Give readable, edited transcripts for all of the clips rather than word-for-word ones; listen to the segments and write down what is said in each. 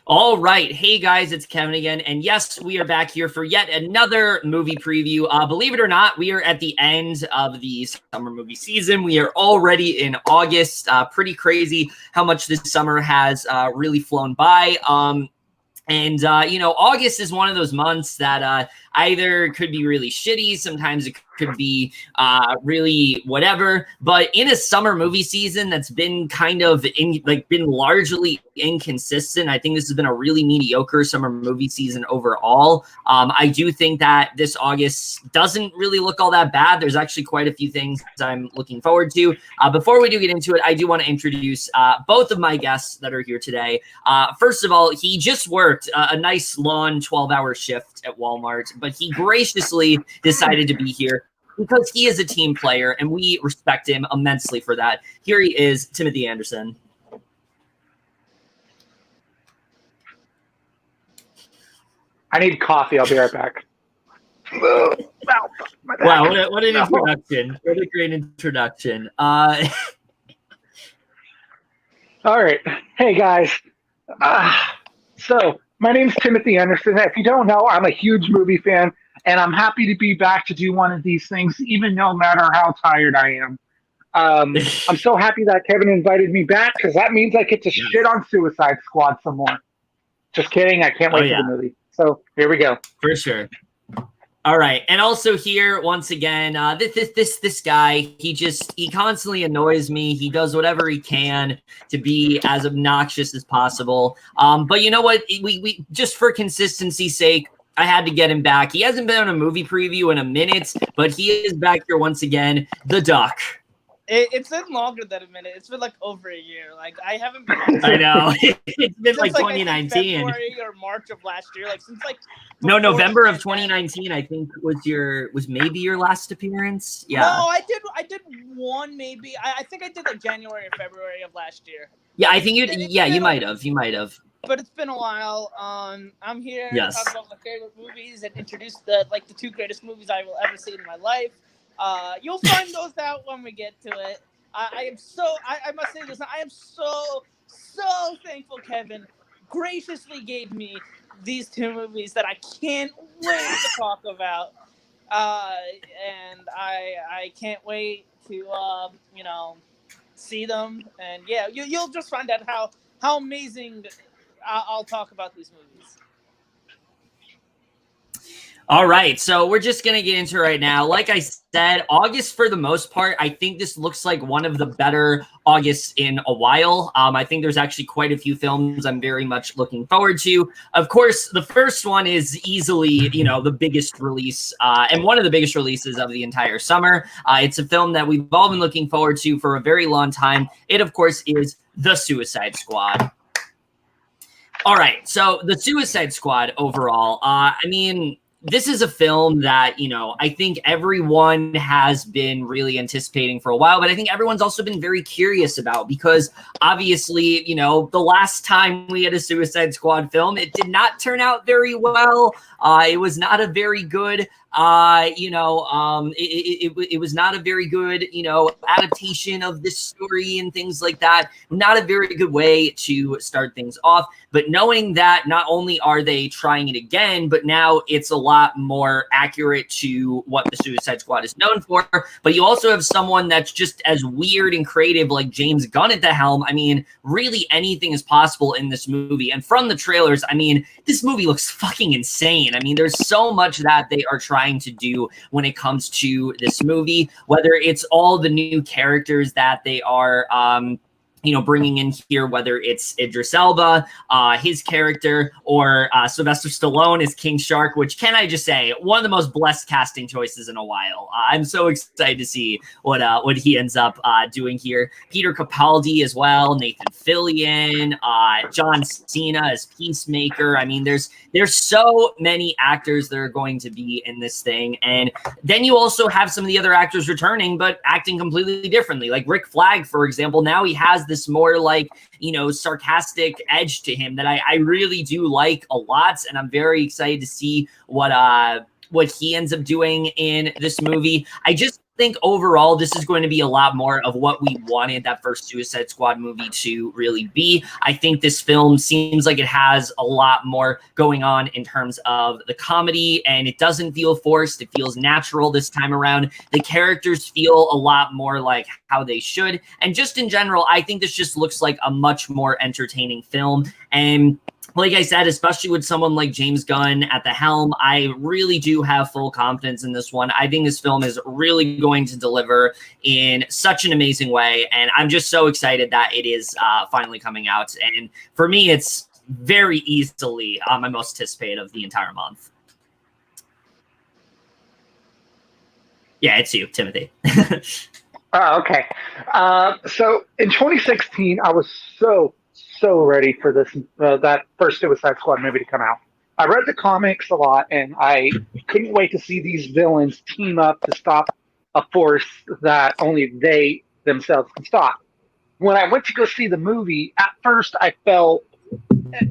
All right. Hey, guys, it's Kevin again. And yes, we are back here for yet another movie preview. Believe it or not, we are at the end of the summer movie season. We are already in August. Pretty crazy how much this summer has really flown by. August is one of those months that either could be really shitty. Sometimes it could be really whatever. But in a summer movie season that's been been largely inconsistent, I think this has been a really mediocre summer movie season overall. I do think that this August doesn't really look all that bad. There's actually quite a few things I'm looking forward to. Before we do get into it, I do want to introduce both of my guests that are here today. First of all, he just worked a nice long 12-hour shift at Walmart, but he graciously decided to be here because he is a team player, and we respect him immensely for that. Here he is, Timothy Anderson. I need coffee. I'll be right back. Wow, what an introduction. What a great introduction. All right. Hey, guys. So my name's Timothy Anderson. If you don't know, I'm a huge movie fan, and I'm happy to be back to do one of these things, even no matter how tired I am. I'm so happy that Kevin invited me back, because that means I get to shit on Suicide Squad some more. Just kidding. I can't wait for the movie. So here we go. For sure. All right. And also here, once again, this guy, he constantly annoys me. He does whatever he can to be as obnoxious as possible. But you know what? We just for consistency's sake, I had to get him back. He hasn't been on a movie preview in a minute, but he is back here once again, the Duck. It's been longer than a minute. It's been like over a year. Like I haven't been. I know. It's been like 2019. February or March of last year. Like since like. No, November of 2019. I think was maybe your last appearance. Yeah. No, I did one maybe. I think I did like January or February of last year. Yeah, I think you might have. You might have. But it's been a while. I'm here to Yes. talk about my favorite movies and introduce the two greatest movies I will ever see in my life. You'll find those out when we get to it. I must say this. I am so thankful Kevin graciously gave me these two movies that I can't wait to talk about. And I can't wait to see them. And yeah, you'll just find out how amazing I'll talk about these movies. All right, so we're just going to get into it right now. Like I said, August, for the most part, I think this looks like one of the better Augusts in a while. I think there's actually quite a few films I'm very much looking forward to. Of course, the first one is easily, the biggest release and one of the biggest releases of the entire summer. It's a film that we've all been looking forward to for a very long time. It, of course, is The Suicide Squad. All right, so The Suicide Squad overall, this is a film that, I think everyone has been really anticipating for a while, but I think everyone's also been very curious about because obviously, the last time we had a Suicide Squad film, it did not turn out very well. It was not a very good, it was not a very good, adaptation of this story and things like that. Not a very good way to start things off. But knowing that not only are they trying it again, but now it's a lot more accurate to what the Suicide Squad is known for. But you also have someone that's just as weird and creative like James Gunn at the helm. Really anything is possible in this movie. And from the trailers, this movie looks fucking insane. There's so much that they are trying to do when it comes to this movie, whether it's all the new characters that they are, bringing in here, whether it's Idris Elba, his character, or Sylvester Stallone as King Shark, which can I just say, one of the most blessed casting choices in a while. I'm so excited to see what he ends up doing here. Peter Capaldi as well, Nathan Fillion, John Cena as Peacemaker. There's so many actors that are going to be in this thing. And then you also have some of the other actors returning, but acting completely differently. Like Rick Flag, for example, now he has this more sarcastic edge to him that I really do like a lot. And I'm very excited to see what he ends up doing in this movie. I just think overall this is going to be a lot more of what we wanted that first Suicide Squad movie to really be. I think this film seems like it has a lot more going on in terms of the comedy, and it doesn't feel forced. It feels natural this time around. The characters feel a lot more like how they should. And just in general, I think this just looks like a much more entertaining film. And like I said, especially with someone like James Gunn at the helm, I really do have full confidence in this one. I think this film is really going to deliver in such an amazing way, and I'm just so excited that it is finally coming out. And for me, it's very easily my most anticipated of the entire month. Yeah, it's you, Timothy. Okay. So in 2016, I was so ready for this that first Suicide Squad movie to come out. I read the comics a lot, and I couldn't wait to see these villains team up to stop a force that only they themselves can stop. When I went to go see the movie, at first I felt,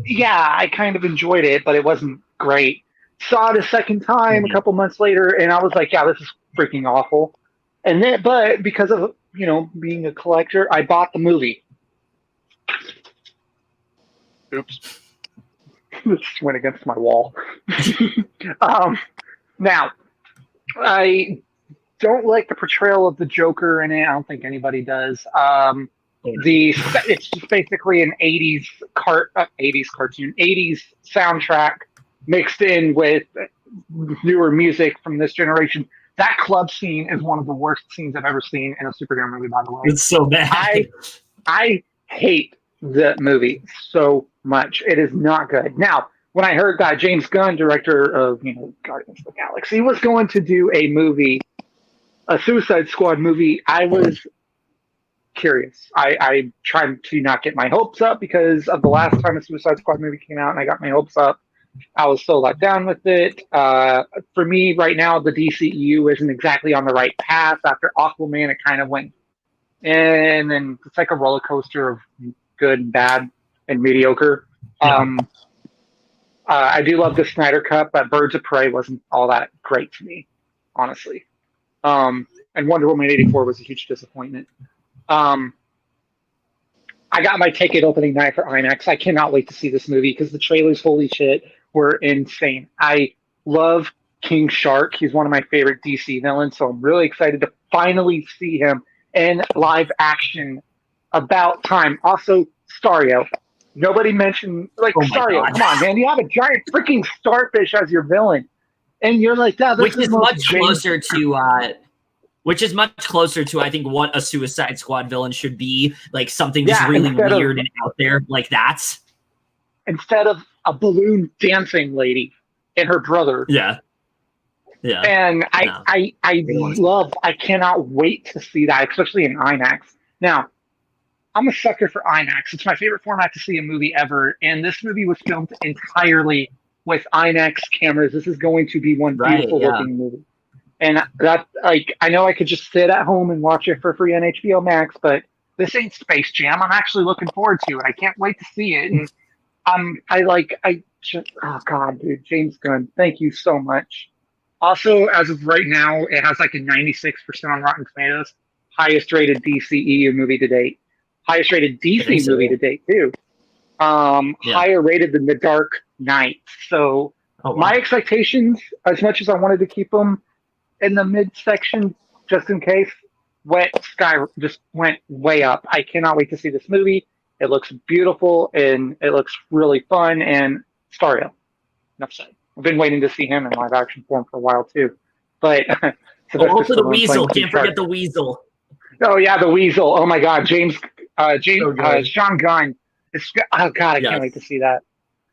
yeah, I kind of enjoyed it, but it wasn't great. Saw it a second time a couple months later, and I was like, yeah, this is freaking awful. And then, but because of, you know, being a collector, I bought the movie. Oops. This went against my wall. Now, I don't like the portrayal of the Joker in it. I don't think anybody does. It's just basically an 80s cartoon, 80s soundtrack mixed in with newer music from this generation. That club scene is one of the worst scenes I've ever seen in a superhero movie, by the way. It's so bad. I hate the movie so much. It is not good. Now, when I heard that James Gunn, director of, you know, Guardians of the Galaxy, was going to do a movie, a Suicide Squad movie, I was curious. I tried to not get my hopes up because of the last time a Suicide Squad movie came out, and I got my hopes up. I was so let down with it. For me, right now, the DCEU isn't exactly on the right path. After Aquaman, it kind of went, and then it's like a roller coaster of good and bad and mediocre. Yeah. I do love the Snyder Cut, but Birds of Prey wasn't all that great to me, honestly. And Wonder Woman 84 was a huge disappointment. I got my ticket opening night for IMAX. I cannot wait to see this movie because the trailers, holy shit, were insane. I love King Shark. He's one of my favorite DC villains, so I'm really excited to finally see him in live action. About time. Also, Starro. Nobody mentioned, like, Starro. Come on, man. You have a giant freaking starfish as your villain. And you're like, that. Which is much closer to... Which is much closer to, I think, what a Suicide Squad villain should be. Like, something just really weird and out there like that. Instead of a balloon dancing lady and her brother. Yeah. Yeah. And I cannot wait to see that, especially in IMAX. Now, I'm a sucker for IMAX. It's my favorite format to see a movie ever. And this movie was filmed entirely with IMAX cameras. This is going to be one beautiful looking movie. And that, like, I know I could just sit at home and watch it for free on HBO Max, but this ain't Space Jam. I'm actually looking forward to it. I can't wait to see it. And oh God, dude, James Gunn, thank you so much. Also, as of right now, it has like a 96% on Rotten Tomatoes. Highest rated DCEU movie to date. Highest rated DC movie to date too. Higher rated than The Dark Knight. So my expectations, as much as I wanted to keep them in the midsection, just in case, just went way up. I cannot wait to see this movie. It looks beautiful and it looks really fun. And Starro, enough said. I've been waiting to see him in live action form for a while too. But also the Weasel. Can't forget the Weasel. Oh yeah, the Weasel. Oh my God, Sean Gunn. Oh God, I can't wait to see that.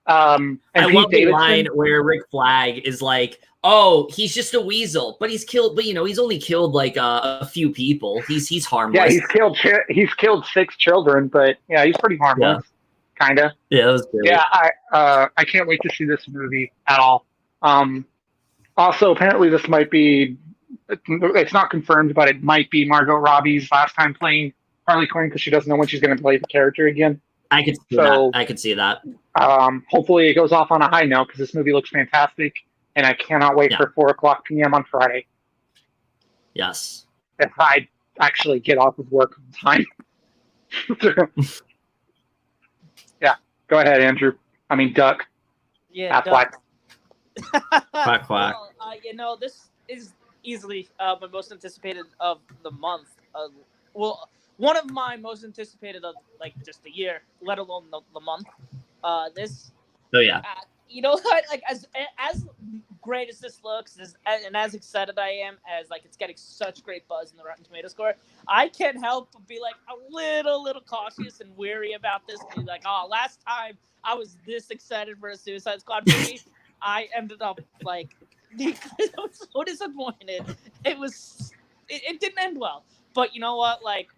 And I love the line where Rick Flag is like, "Oh, he's just a weasel, but he's killed. But you know, he's only killed like a few people. He's harmless. Yeah, he's killed 6 children, but yeah, he's pretty harmless, kinda. Yeah, that was good. Yeah, I can't wait to see this movie at all. Also, apparently, this might be. It's not confirmed, but it might be Margot Robbie's last time playing Harley Quinn because she doesn't know when she's going to play the character again. I could see that. I could see that. Hopefully, it goes off on a high note because this movie looks fantastic, and I cannot wait for 4:00 p.m. on Friday. Yes. if I actually get off of work on time. Yeah, go ahead, Andrew. I mean, Duck. Yeah, Affleck. Quack, quack. Well, this is easily my most anticipated of the month. One of my most anticipated of like just the year, let alone the month. This. Oh yeah. You know what? Like as great as this looks, and as excited I am as like it's getting such great buzz in the Rotten Tomato score, I can't help but be like a little cautious and weary about this. Be like, oh, last time I was this excited for a Suicide Squad movie, I ended up like I was so disappointed. It didn't end well. But you know what? Like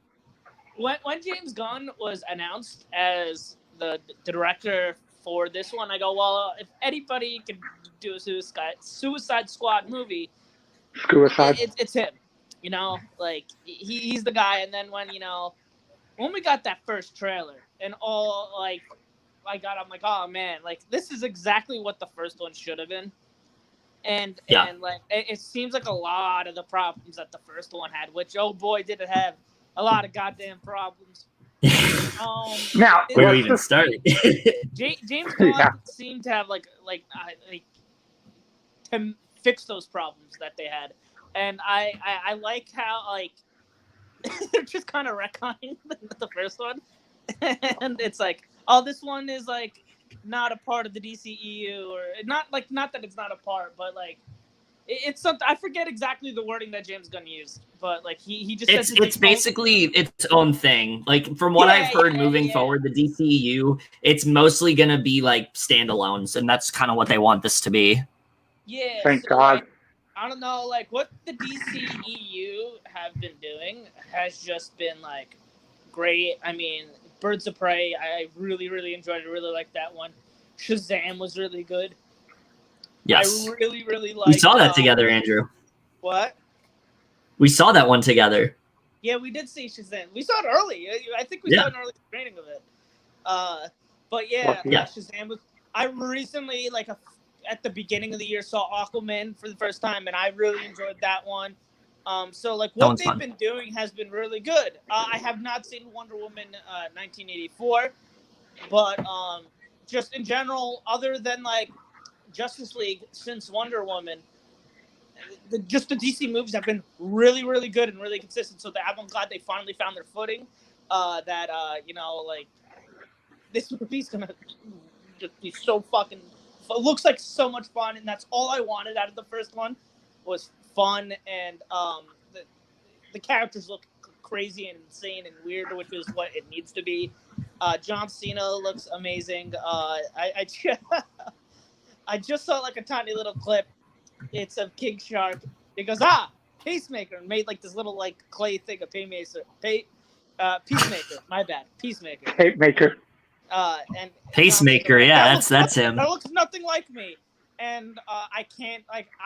when James Gunn was announced as the director for this one, I go, well, if anybody can do a Suicide Squad movie, it's him. You know, like he's the guy. And then when we got that first trailer and all like I'm like, oh man, like this is exactly what the first one should have been. And like it seems like a lot of the problems that the first one had, which oh boy did it have a lot of goddamn problems. Now, where do we even start? James Gunn seemed to have like to fix those problems that they had, and I like how like they're just kind of retconning the first one, and it's like, oh, this one is like not a part of the DCEU, or not that it's not a part, but like it's something. I forget exactly the wording that James Gunn used, but like he just it's basically its own thing. Like from what I've heard, moving forward, the DCEU, it's mostly gonna be like standalones, and that's kind of what they want this to be. Yeah. Thank God. Like, I don't know, like what the DCEU have been doing has just been like great. I mean, Birds of Prey, I really enjoyed it. Really liked that one. Shazam was really good. Yes. I really liked. We saw that together, Andrew. What? We saw that one together. Yeah, we did see Shazam. We saw it early. I think we saw an early screening of it. But yeah, Shazam was. I recently, like, at the beginning of the year, saw Aquaman for the first time, and I really enjoyed that one. So like what they've been doing has been really good. I have not seen Wonder Woman 1984, but just in general, other than like Justice League since Wonder Woman, the DC movies have been really good and really consistent. So I'm glad they finally found their footing. Like this movie's gonna just be so fucking. It looks like so much fun, and that's all I wanted out of the first one was fun, and the characters look crazy and insane and weird, which is what it needs to be. John Cena looks amazing. I just saw like a tiny little clip. It's of King Shark. It goes, Peacemaker, and made like this little like clay thing of Peacemaker. My bad, Peacemaker. And Pacemaker, that's him. That looks nothing like me. And I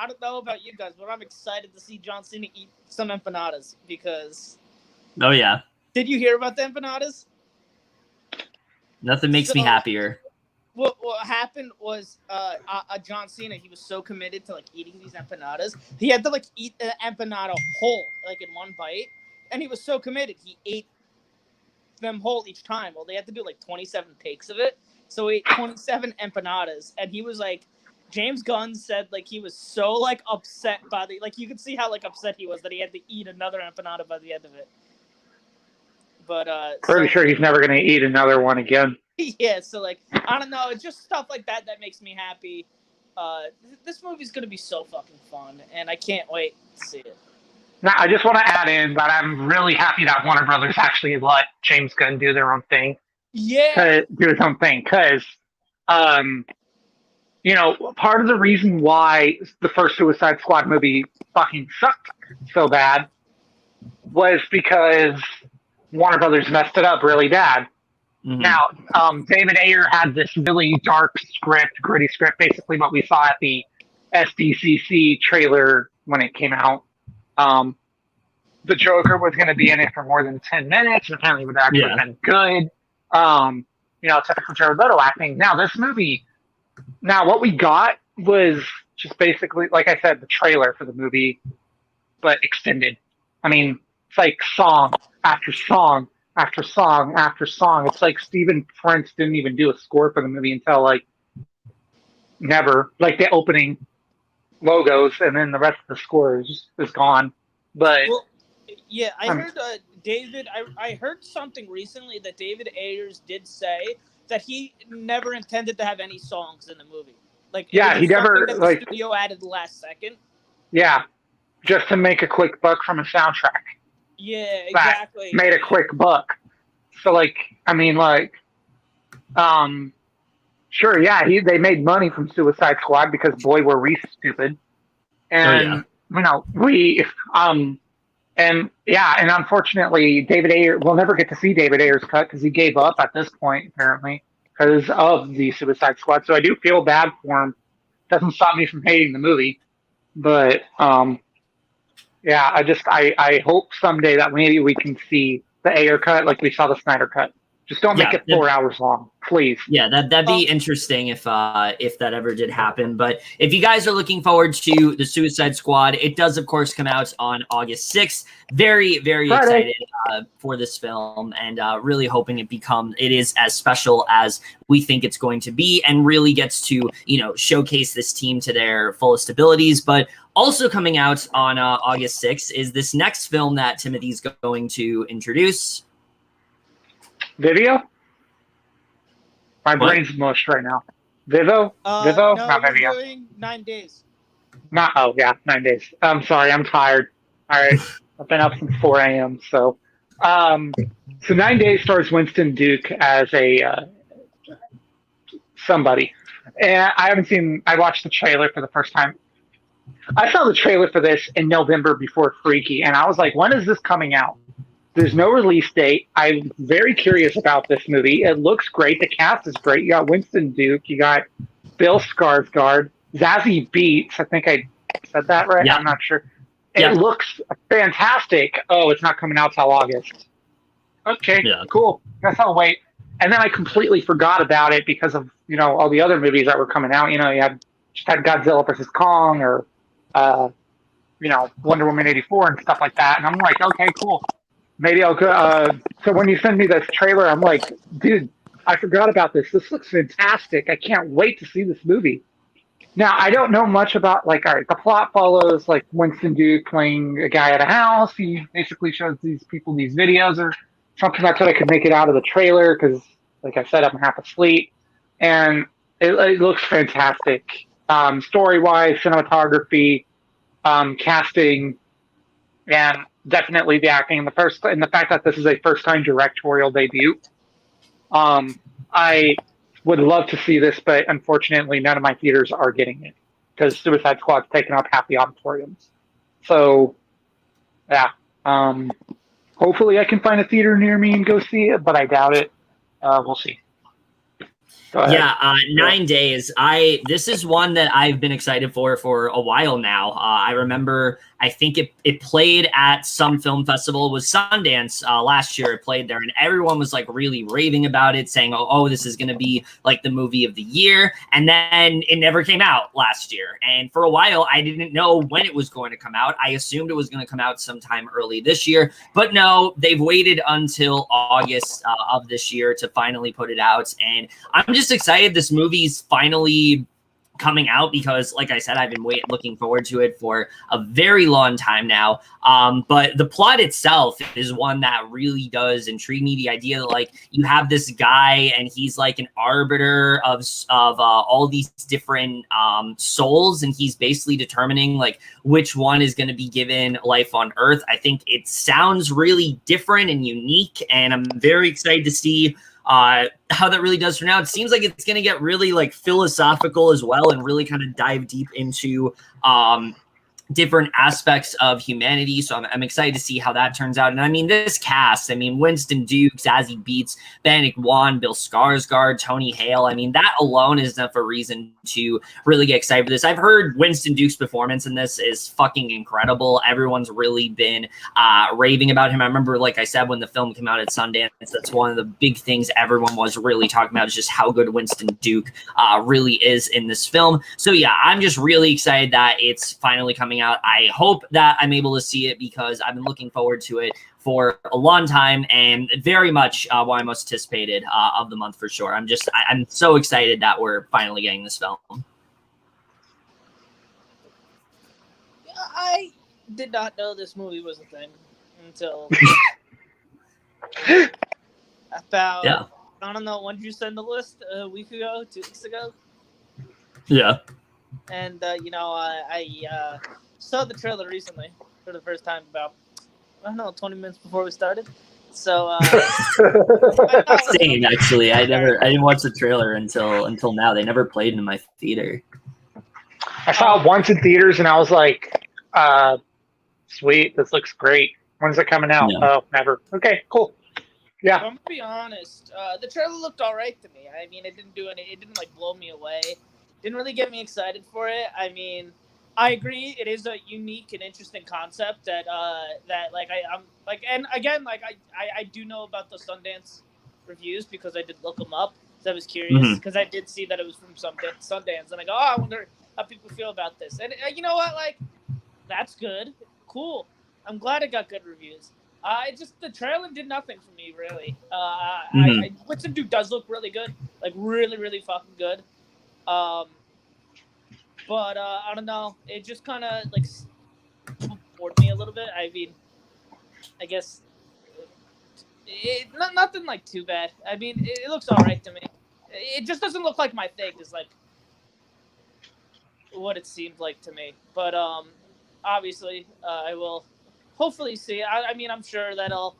don't know about you guys, but I'm excited to see John Cena eat some empanadas because. Oh yeah. Did you hear about the empanadas? Nothing makes me happier. What happened was John Cena, he was so committed to like eating these empanadas. He had to like eat the empanada whole, like in one bite, and he was so committed. He ate them whole each time. Well, they had to do like 27 takes of it, so he ate 27 empanadas, and he was like. James Gunn said like he was so like upset by like you could see how like upset he was that he had to eat another empanada by the end of it. But pretty sure he's never gonna eat another one again. Yeah, so like I don't know, it's just stuff like that makes me happy. This movie's gonna be so fucking fun, and I can't wait to see it. Now, I just want to add in that I'm really happy that Warner Brothers actually let James Gunn do their own thing. Yeah, do his own thing, because part of the reason why the first Suicide Squad movie fucking sucked so bad was because Warner Brothers messed it up really bad. Mm-hmm. Now, David Ayer had this really dark script, gritty script, basically what we saw at the SDCC trailer when it came out. The Joker was going to be in it for more than 10 minutes, and apparently it would actually have been good. Typical Jared Leto acting. Now, this movie... Now, what we got was just basically, like I said, the trailer for the movie, but extended. I mean, It's like song after song after song after song. It's like Stephen Prince didn't even do a score for the movie until like never, like the opening logos, and then the rest of the score is gone. But Well, yeah, I heard David. I heard something recently that David Ayers did say that he never intended to have any songs in the movie. Like, it yeah, was he just something never that the like studio added last second. yeah, just to make a quick buck from a soundtrack. Yeah, That exactly. made a quick buck. So like, I mean, like, sure, yeah, they made money from Suicide Squad because boy were we stupid, and you know and yeah, and unfortunately, David Ayer we'll never get to see David Ayer's cut because he gave up at this point apparently because of the Suicide Squad. So I do feel bad for him. Doesn't stop me from hating the movie, but yeah, I hope someday that maybe we can see the Ayer cut like we saw the Snyder cut. Just don't make it 4 hours long, please. Yeah, that'd be interesting if that ever did happen. But if you guys are looking forward to the Suicide Squad, it does of course come out on August 6th. Very, very Friday. excited for this film, and really hoping it is as special as we think it's going to be, and really gets to showcase this team to their fullest abilities. But also coming out on August 6th is this next film that Timothy's going to introduce. Vivio? My brain's mushed right now. Vivo? Vivo? No, Not we're Vivio. doing 9 days. 9 days. I'm sorry, I'm tired. All right. I've been up since 4 a.m. So 9 days stars Winston Duke as a somebody. And I watched the trailer for the first time. I saw the trailer for this in November before Freaky, and I was like, when is this coming out? There's no release date. I'm very curious about this movie. It looks great. The cast is great. You got Winston Duke. You got Bill Skarsgård. Zazie Beetz. I think I said that right. Yeah. I'm not sure. It looks fantastic. Oh, it's not coming out till August. Okay, cool. Guess I'll wait. And then I completely forgot about it because of all the other movies that were coming out. You had Godzilla versus Kong or Wonder Woman 84 and stuff like that. And I'm like, okay, cool. Maybe I'll go. So when you send me this trailer, I'm like, dude, I forgot about this. This looks fantastic. I can't wait to see this movie. Now, I don't know much about, all right, the plot follows, Winston Duke playing a guy at a house. He basically shows these people these videos or something. I thought I could make it out of the trailer because, like I said, I'm half asleep. And it looks fantastic. Story-wise, cinematography, casting, and definitely the acting and the fact that this is a first-time directorial debut. I would love to see this, but unfortunately, none of my theaters are getting it because Suicide Squad's taken up half the auditoriums. So, yeah. Hopefully, I can find a theater near me and go see it, but I doubt it. We'll see. Yeah, 9 days. This is one that I've been excited for a while now. I remember, I think it played at some film festival. It was Sundance last year. It played there, and everyone was really raving about it, saying, "Oh, this is going to be the movie of the year." And then it never came out last year. And for a while, I didn't know when it was going to come out. I assumed it was going to come out sometime early this year, but no, they've waited until August of this year to finally put it out. And I'm just excited this movie's finally coming out because, like I said, I've been looking forward to it for a very long time now. But the plot itself is one that really does intrigue me. The idea that you have this guy and he's an arbiter of all these different souls, and he's basically determining which one is going to be given life on Earth. I think it sounds really different and unique, and I'm very excited to see how that really does turn out. It seems like it's going to get really philosophical as well, and really kind of dive deep into different aspects of humanity. So I'm excited to see how that turns out. And I mean, this cast, Winston Duke, Zazie Beetz, Benedict Wong, Bill Skarsgård, Tony Hale. That alone is enough a reason to really get excited for this. I've heard Winston Duke's performance in this is fucking incredible. Everyone's really been raving about him. I remember, like I said, when the film came out at Sundance, that's one of the big things everyone was really talking about, is just how good Winston Duke really is in this film. So yeah, I'm just really excited that it's finally coming out. I hope that I'm able to see it because I've been looking forward to it for a long time, and very much one I most anticipated of the month for sure. I'm so excited that we're finally getting this film. I did not know this movie was a thing until about, I don't know, when did you send the list? A week ago? 2 weeks ago? Yeah. And, I saw the trailer recently for the first time about, I don't know, 20 minutes before we started. So, same, actually. I didn't watch the trailer until now. They never played in my theater. I saw it once in theaters, and I was like, sweet, this looks great. When's it coming out? Yeah. Oh, never. Okay, cool. Yeah. I'm gonna be honest. The trailer looked all right to me. I mean, it didn't like blow me away. Didn't really get me excited for it. I mean, I agree. It is a unique and interesting concept that I'm like, and again, like I do know about the Sundance reviews because I did look them up. So I was curious because I did see that it was from Sundance, and I go, oh, I wonder how people feel about this. And you know what? Like, that's good. Cool. I'm glad it got good reviews. The trailer did nothing for me, really. Hudson dude does look really good, like really, really fucking good. But I don't know. It just kind of like bored me a little bit. I mean, I guess nothing like too bad. I mean, it looks all right to me. It just doesn't look like my thing. Is like what it seemed like to me. But obviously, I will hopefully see. I mean, I'm sure that I'll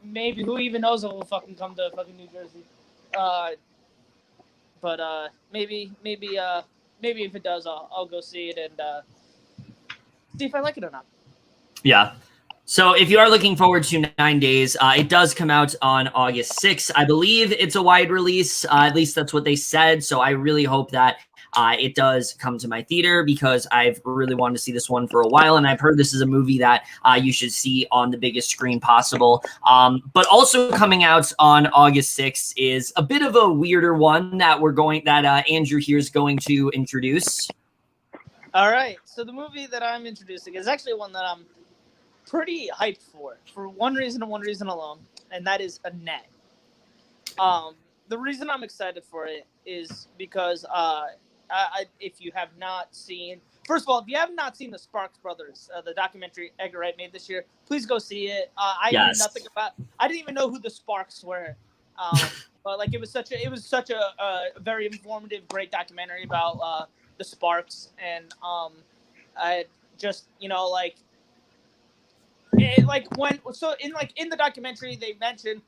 maybe, who even knows, if we'll fucking come to fucking New Jersey. But maybe if it does, I'll go see it and see if I like it or not. Yeah. So if you are looking forward to 9 Days, it does come out on August 6th. I believe it's a wide release. At least that's what they said. So I really hope that it does come to my theater because I've really wanted to see this one for a while. And I've heard this is a movie that you should see on the biggest screen possible. But also coming out on August 6th is a bit of a weirder one that Andrew here is going to introduce. All right. So the movie that I'm introducing is actually one that I'm pretty hyped for one reason and one reason alone, and that is Annette. The reason I'm excited for it is because if you have not seen, first of all, if you have not seen the Sparks Brothers, the documentary Edgar Wright made this year, please go see it. I knew nothing about. I didn't even know who the Sparks were, but like it was such a very informative, great documentary about the Sparks, and I just like. In the documentary, they mentioned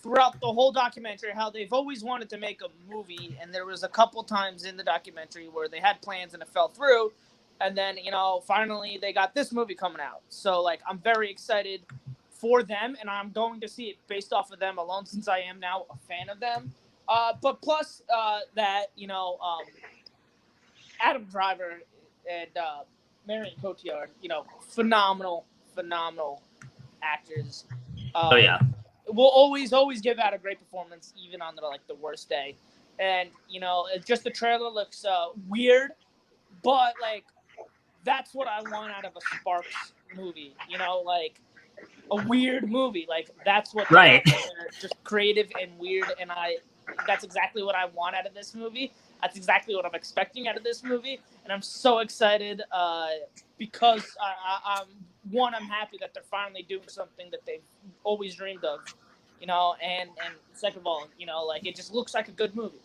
throughout the whole documentary how they've always wanted to make a movie, and there was a couple times in the documentary where they had plans and it fell through, and then finally they got this movie coming out. So like I'm very excited for them, and I'm going to see it based off of them alone since I am now a fan of them. But plus that Adam Driver and Marion Cotillard, phenomenal actors. Will always give out a great performance, even on the worst day. And just the trailer looks weird, but like that's what I want out of a Sparks movie. Like a weird movie. Like that's what right. Just creative and weird, and that's exactly what I want out of this movie. That's exactly what I'm expecting out of this movie, and I'm so excited because I'm happy that they're finally doing something that they've always dreamed of, and second of all, like it just looks like a good movie.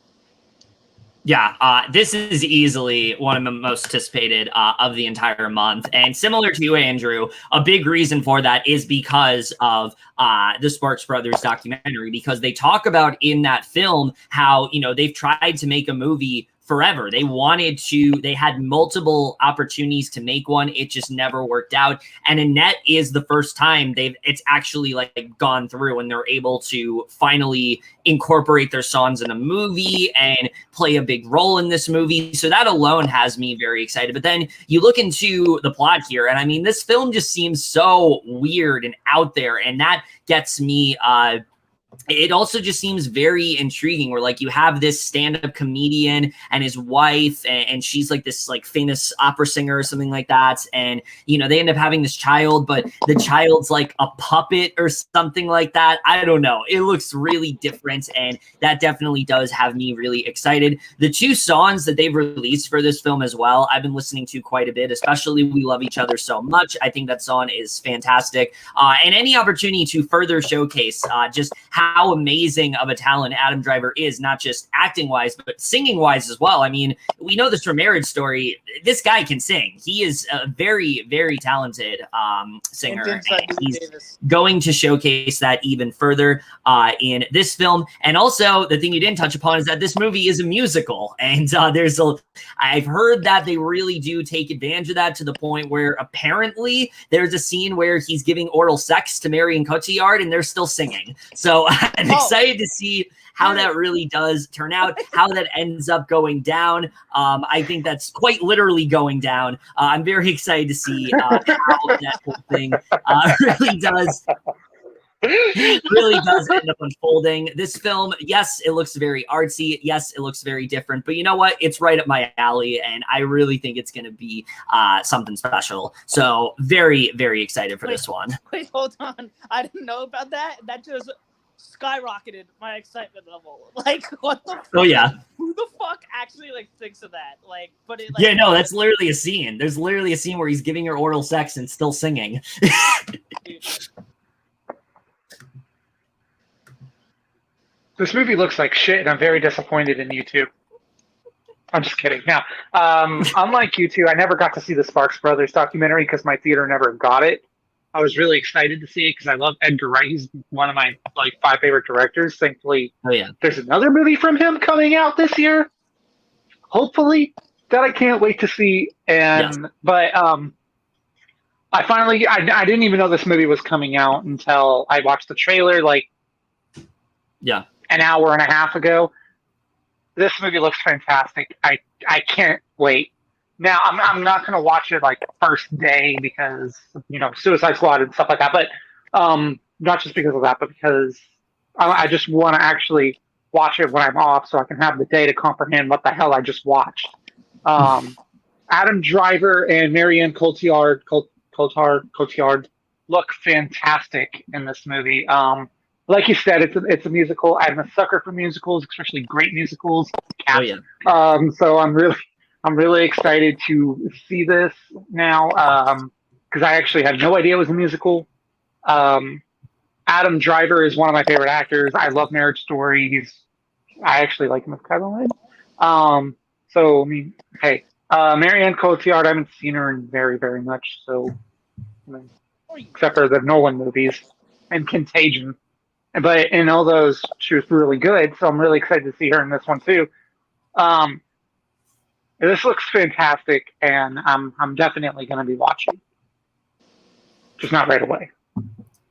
Yeah, this is easily one of the most anticipated of the entire month. And similar to you, Andrew, a big reason for that is because of the Sparks Brothers documentary, because they talk about in that film how, they've tried to make a movie forever. They had multiple opportunities to make one. It just never worked out. And Annette is the first time it's actually like gone through, and they're able to finally incorporate their songs in a movie and play a big role in this movie. So that alone has me very excited. But then you look into the plot here, and I mean, this film just seems so weird and out there, and that gets me it also just seems very intriguing where like you have this stand-up comedian and his wife and she's like this like famous opera singer or something like that, and you know they end up having this child, but the child's like a puppet or something like that. I don't know, it looks really different, and that definitely does have me really excited. The 2 songs that they've released for this film as well, I've been listening to quite a bit, especially We Love Each Other So Much. I think that song is fantastic, and any opportunity to further showcase just how amazing of a talent Adam Driver is, not just acting wise, but singing wise as well. I mean, we know this from Marriage Story. This guy can sing. He is a very, very talented singer. And he's going to showcase that even further in this film. And also, the thing you didn't touch upon is that this movie is a musical. And I've heard that they really do take advantage of that to the point where apparently there's a scene where he's giving oral sex to Marion Cotillard and they're still singing. So I'm excited to see how that really does turn out, how that ends up going down. I think that's quite literally going down. I'm very excited to see how that whole thing really does end up unfolding. This film, yes, it looks very artsy. Yes, it looks very different. But you know what? It's right up my alley, and I really think it's going to be something special. So very, very excited for this one. Wait, hold on. I didn't know about that. That just skyrocketed my excitement level. Like, what the fuck? Oh yeah, who the fuck actually like thinks of that? Like, but it, like, yeah, no, that's literally a scene. There's literally a scene where he's giving her oral sex and still singing. This movie looks like shit, and I'm very disappointed in you two. I'm just kidding. Now, unlike you two, I never got to see the Sparks Brothers documentary because my theater never got it. I was really excited to see it because I love Edgar Wright. He's one of my 5 favorite directors. Thankfully, there's another movie from him coming out this year. Hopefully, that I can't wait to see. And but I finally I didn't even know this movie was coming out until I watched the trailer an hour and a half ago. This movie looks fantastic. I can't wait. Now, I'm not going to watch it first day because, Suicide Squad and stuff like that, but not just because of that, but because I just want to actually watch it when I'm off so I can have the day to comprehend what the hell I just watched. Adam Driver and Marianne Cotillard look fantastic in this movie. Like you said, it's a musical. I'm a sucker for musicals, especially great musicals. So I'm really excited to see this now because I actually had no idea it was a musical. Adam Driver is one of my favorite actors. I love Marriage Story. I actually like him as Kevin Lin. So I mean, hey, Marianne Cotillard, I haven't seen her in very, very much. So, except for the Nolan movies and Contagion. But in all those, she was really good. So I'm really excited to see her in this one too. This looks fantastic, and I'm definitely going to be watching. Just not right away.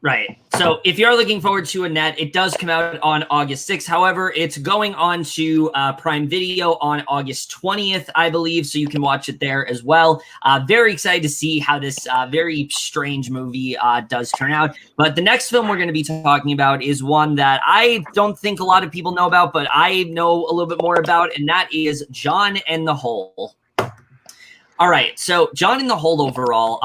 Right. So if you're looking forward to Annette, it does come out on August 6th. However, it's going on to Prime Video on August 20th, I believe, so you can watch it there as well. Very excited to see how this very strange movie does turn out. But the next film we're going to be talking about is one that I don't think a lot of people know about, but I know a little bit more about, and that is John and the Hole. All right, so John in the Hole overall,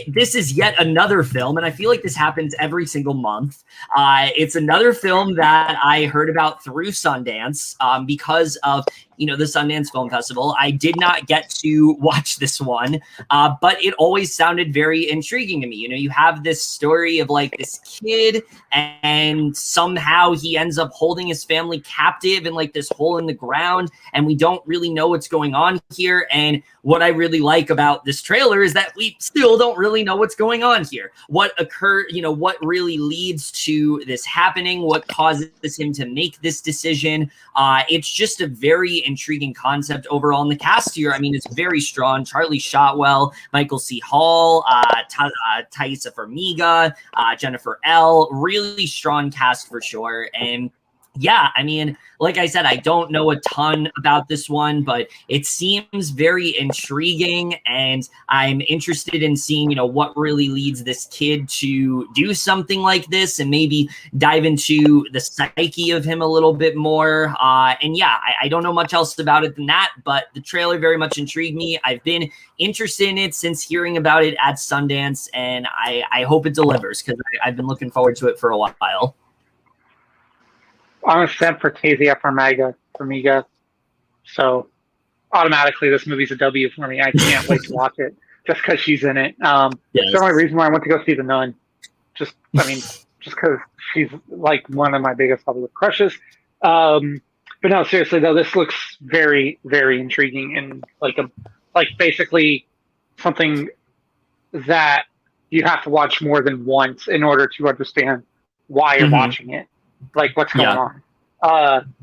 this is yet another film, and I feel like this happens every single month. It's another film that I heard about through Sundance because of, the Sundance Film Festival. I did not get to watch this one, but it always sounded very intriguing to me. You have this story of this kid, and somehow he ends up holding his family captive in this hole in the ground, and we don't really know what's going on here. And what I really like about this trailer is that we still don't really know what's going on here. What occurred, what really leads to this happening, what causes him to make this decision. It's just a very intriguing concept overall. And the cast here, it's very strong. Charlie Shotwell, Michael C. Hall, Thaisa Farmiga, Jennifer L. Really strong cast for sure. And yeah, I mean, like I said, I don't know a ton about this one, but it seems very intriguing, and I'm interested in seeing, what really leads this kid to do something like this, and maybe dive into the psyche of him a little bit more. And yeah, I don't know much else about it than that, but the trailer very much intrigued me. I've been interested in it since hearing about it at Sundance, and I hope it delivers, because I've been looking forward to it for a while. I'm a sent for Tasia Farmiga, so automatically this movie's a W for me. I can't wait to watch it just because she's in it. Yes. It's the only reason why I went to go see The Nun. Just because she's like one of my biggest Hollywood crushes. But no, seriously though, this looks very, very intriguing, and like basically something that you have to watch more than once in order to understand why you're watching it. Like what's going on.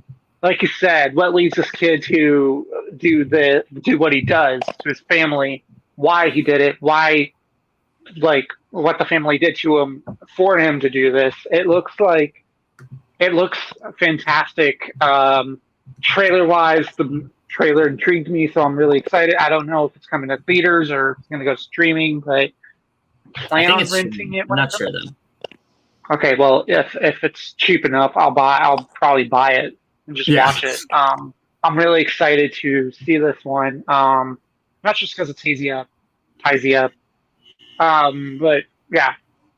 Like you said, what leads this kid to do what he does to his family, why he did it, why, like, what the family did to him for him to do this. It looks fantastic. Trailer wise, the trailer intrigued me, so I'm really excited. I don't know if it's coming to theaters or it's going to go streaming, but plan on renting it. I'm not sure though. Okay, well, if it's cheap enough, I'll probably buy it and just watch it. I'm really excited to see this one. Not just because it's Tasia, but yeah,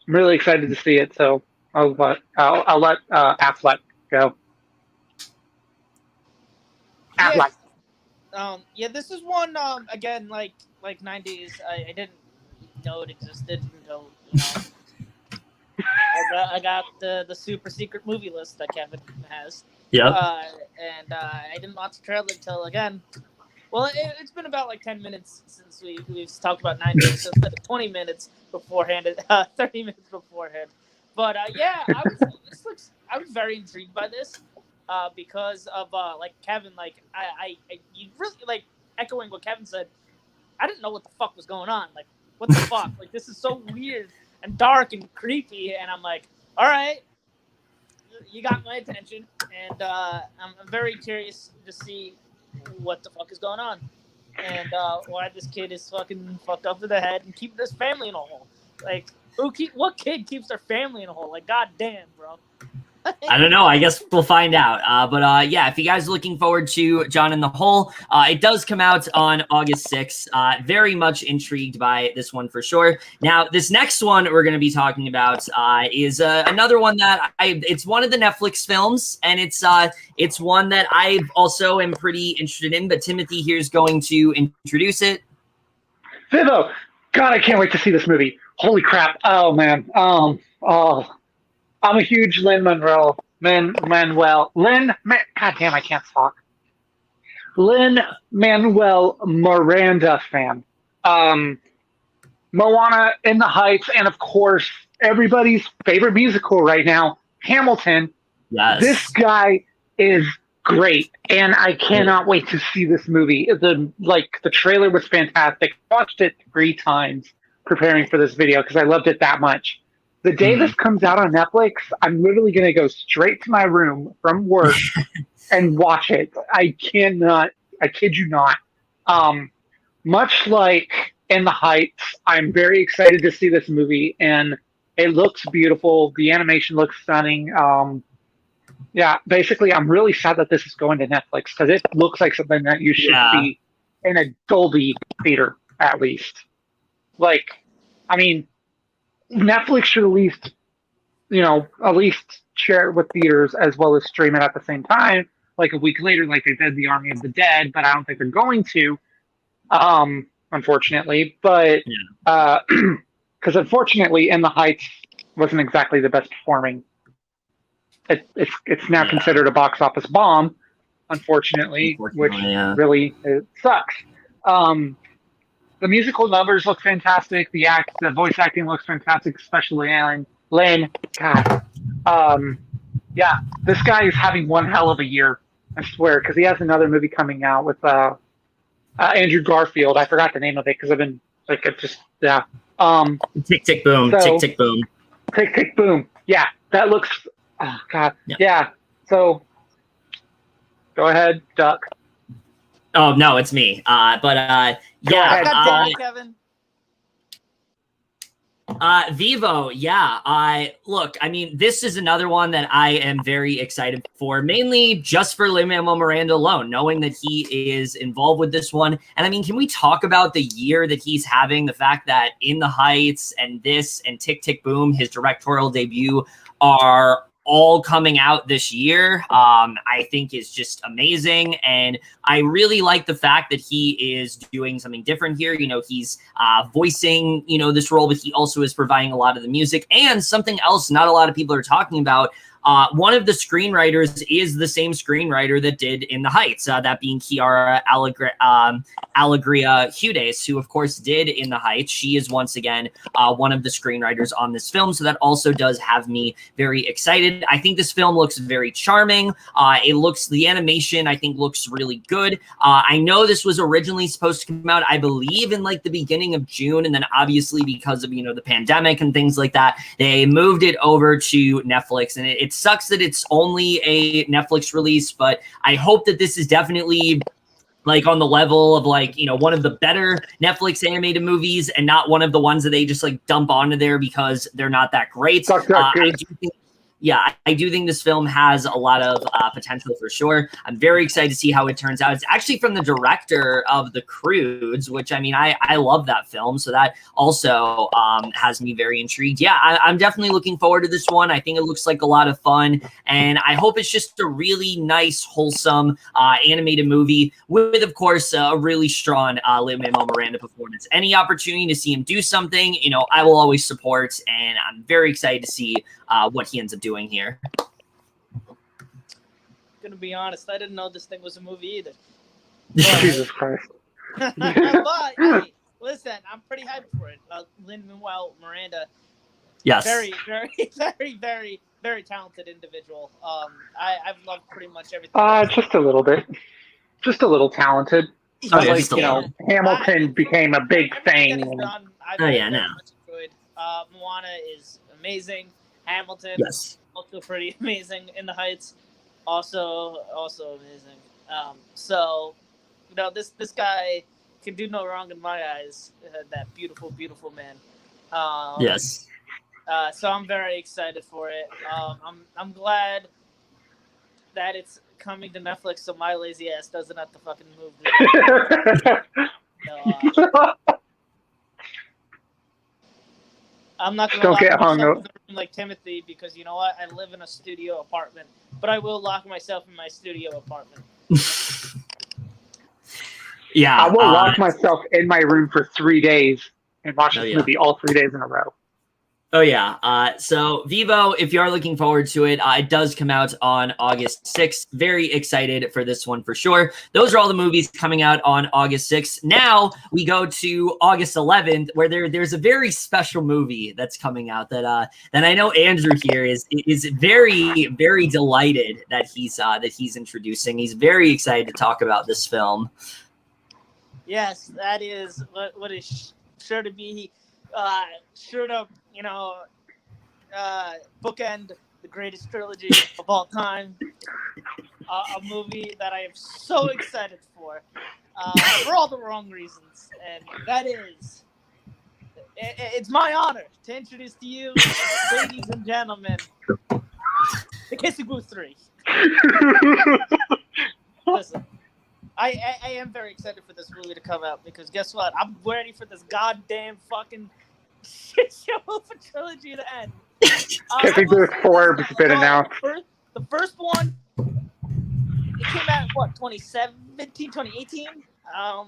I'm really excited to see it. So I'll let Affleck go. Affleck. Yeah, this is one again like 90s. I didn't know it existed until I got the super secret movie list that Kevin has. Yeah. And I didn't watch the trailer until again. Well, it's been about like 10 minutes since we've talked about 90s. So it's been 20 minutes beforehand, 30 minutes beforehand. But yeah, I was very intrigued by this because of like Kevin, like I you really like echoing what Kevin said. I didn't know what the fuck was going on. Like, what the fuck? Like, this is so weird and dark and creepy, and I'm like, all right, you got my attention, and I'm very curious to see what the fuck is going on, and why this kid is fucking fucked up to the head and keeping his family in a hole. Like, what kid keeps their family in a hole? Like, goddamn, bro. I don't know. I guess we'll find out. But yeah, if you guys are looking forward to John in the Hole, it does come out on August 6th. Very much intrigued by this one for sure. Now, this next one we're going to be talking about is another one that it's one of the Netflix films, and it's one that I also am pretty interested in, but Timothy here is going to introduce it. Vivo! God, I can't wait to see this movie. Holy crap. Oh, man. I'm a huge Lin Manuel Miranda fan. Moana, In the Heights, and of course, everybody's favorite musical right now, Hamilton. Yes. This guy is great, and I cannot wait to see this movie. The trailer was fantastic. I watched it 3 times preparing for this video because I loved it that much. The day this comes out on Netflix, I'm literally going to go straight to my room from work and watch it. I kid you not. Much like In the Heights, I'm very excited to see this movie, and it looks beautiful. The animation looks stunning. Yeah, basically, I'm really sad that this is going to Netflix because it looks like something that you should see in a Dolby theater, at least. Like, I mean, Netflix should at least share it with theaters as well as stream it at the same time, like a week later, like they did The Army of the Dead, but I don't think they're going to, unfortunately. But because unfortunately, In the Heights wasn't exactly the best performing. It's now considered a box office bomb, unfortunately, which really it sucks. The musical numbers look fantastic. The voice acting looks fantastic, especially Lin. God, yeah, this guy is having one hell of a year. I swear, because he has another movie coming out with Andrew Garfield. I forgot the name of it because I've been like, it just Tick Tick Boom. Tick Tick Boom. Tick Tick Boom. Yeah, that looks. Oh God. Yeah. So go ahead, Duck. Oh no, it's me. Go yeah. ahead, God Paul. damn it, Kevin. Vivo, yeah. Look, I mean, this is another one that I am very excited for, mainly just for Lin Manuel Miranda alone, knowing that he is involved with this one. And I mean, can we talk about the year that he's having? The fact that In the Heights and this and Tick Tick Boom, his directorial debut, are all coming out this year, I think is just amazing. And I really like the fact that he is doing something different here. You know, he's voicing, you know, this role, but he also is providing a lot of the music. And something else not a lot of people are talking about, one of the screenwriters is the same screenwriter that did In the Heights, that being Chiara Allegria Hudes, who of course did In the Heights. She is once again one of the screenwriters on this film, so that also does have me very excited. I think this film looks very charming. The animation I think looks really good. I know this was originally supposed to come out, I believe, in like the beginning of June, and then obviously because of, you know, the pandemic and things like that, they moved it over to Netflix, and it sucks that it's only a Netflix release, but I hope that this is definitely like on the level of like, you know, one of the better Netflix animated movies and not one of the ones that they just like dump onto there because they're not that great. I do think this film has a lot of potential for sure. I'm very excited to see how it turns out. It's actually from the director of The Croods, which, I mean, I love that film. So that also has me very intrigued. Yeah, I'm definitely looking forward to this one. I think it looks like a lot of fun. And I hope it's just a really nice, wholesome animated movie with, of course, a really strong Lin Manuel Miranda performance. Any opportunity to see him do something, you know, I will always support. And I'm very excited to see what he ends up doing here. Gonna be honest, I didn't know this thing was a movie either. Jesus Christ. But hey, listen, I'm pretty hyped for it. Lin Manuel Miranda, Yes. very, very, very, very, very talented individual. I've loved pretty much everything. Just a little bit. Just a little talented. Oh, yeah, Like, just a you know, little. Hamilton became a big Everything thing. that he's done, I've Oh, very, yeah, very no. much enjoyed. Moana is amazing. Hamilton, Yes. also pretty amazing. In the Heights, also amazing. So, you know, this guy can do no wrong in my eyes. That beautiful, beautiful man. Yes. So I'm very excited for it. I'm glad that it's coming to Netflix, so my lazy ass doesn't have to fucking move. I'm not gonna lock myself in the room like Timothy because you know what? I live in a studio apartment, but I will lock myself in my studio apartment. Yeah. I will lock myself in my room for 3 days and watch this movie all 3 days in a row. Oh, yeah. So, Vivo, if you are looking forward to it, it does come out on August 6th. Very excited for this one for sure. Those are all the movies coming out on August 6th. Now we go to August 11th, where there's a very special movie that's coming out that I know Andrew here is very, very delighted that he's introducing. He's very excited to talk about this film. Yes, that is what is sure to be sure to, you know, bookend the greatest trilogy of all time. A movie that I am so excited for all the wrong reasons. And that is, it's my honor to introduce to you, ladies and gentlemen, The Kissing Booth 3. Listen, I am very excited for this movie to come out because guess what? I'm ready for this goddamn fucking shit show of a trilogy to end. Kissing Booth 4 has been announced. The first one, it came out, what, 2017, 2018?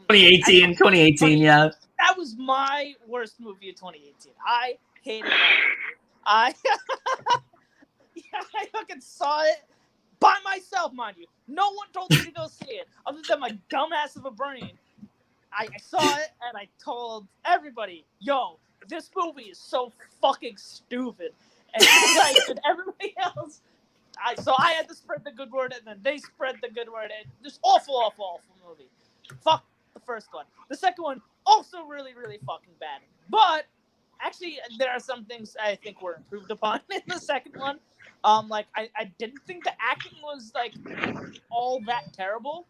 2018, yeah. That was my worst movie of 2018. I hated that movie. I fucking saw it by myself, mind you. No one told me to go see it, other than my dumbass of a brain. I saw it, and I told everybody, yo, this movie is so fucking stupid. And like, and everybody else, so I had to spread the good word, and then they spread the good word, and just awful movie. Fuck the first one. The second one, also really, really fucking bad. But, actually, there are some things I think were improved upon in the second one. Like I didn't think the acting was like all that terrible.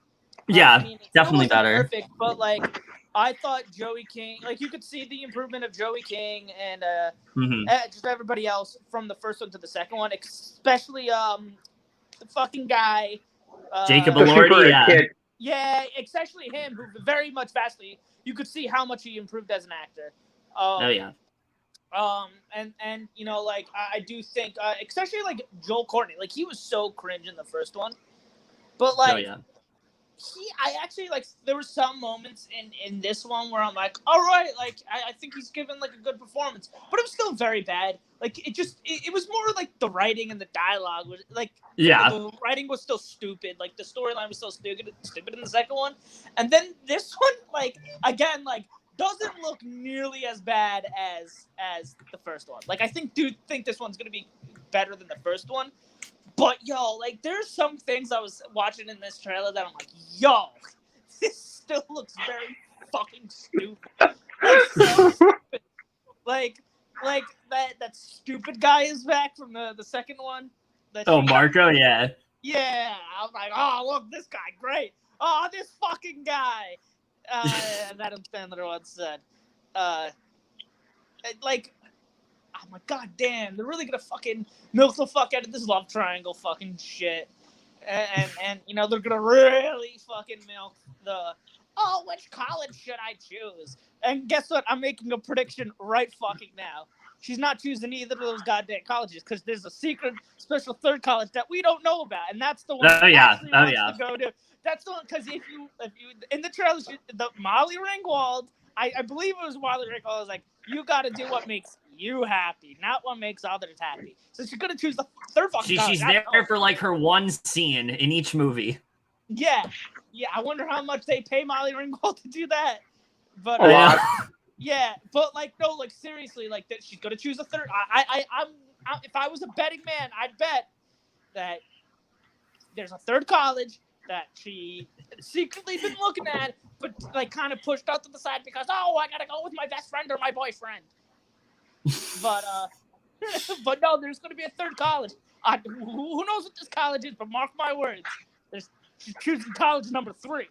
Yeah, I mean, it definitely still wasn't better. perfect, but like I thought Joey King, like you could see the improvement of Joey King and just everybody else from the first one to the second one, especially the fucking guy, Jacob The Super Elordi, 8 yeah. kid. yeah, especially him, who very much vastly you could see how much he improved as an actor. Oh yeah. And you know, like I do think, especially like Joel Courtney, like he was so cringe in the first one, but like Oh yeah. I actually like there were some moments in this one where I'm like, all right, like I think he's given like a good performance, but it was still very bad. Like it was more like the writing and the dialogue was like the writing was still stupid. Like the storyline was still stupid in the second one, and then this one like again like doesn't look nearly as bad as the first one. Like I think this one's gonna be better than the first one. But yo, like there's some things I was watching in this trailer that I'm like, yo, this still looks very fucking stupid. Like so stupid. Like that stupid guy is back from the second one. Marco, yeah. Yeah, I was like, oh look, this guy, great. Oh, this fucking guy. And Adam Sandler once said, like. Oh my god damn, they're really gonna fucking milk the fuck out of this love triangle fucking shit. And you know, they're gonna really fucking milk which college should I choose? And guess what? I'm making a prediction right fucking now. She's not choosing either of those goddamn colleges because there's a secret special third college that we don't know about, and that's the one she wants to go to. That's the one because if you in the trailer, the Molly Ringwald, I believe it was Molly Ringwald, was like, you got to do what makes you happy, not what makes others happy. So she's gonna choose the third fucking college. She's there for like her one scene in each movie. Yeah. I wonder how much they pay Molly Ringwald to do that. But a lot. Yeah, but like no, like seriously, like that she's gonna choose a third. I'm if I was a betting man, I'd bet that there's a third college that she secretly been looking at, but like kind of pushed out to the side because I gotta go with my best friend or my boyfriend. But but no, there's gonna be a third college. Who knows what this college is? But mark my words, she's choosing college number 3.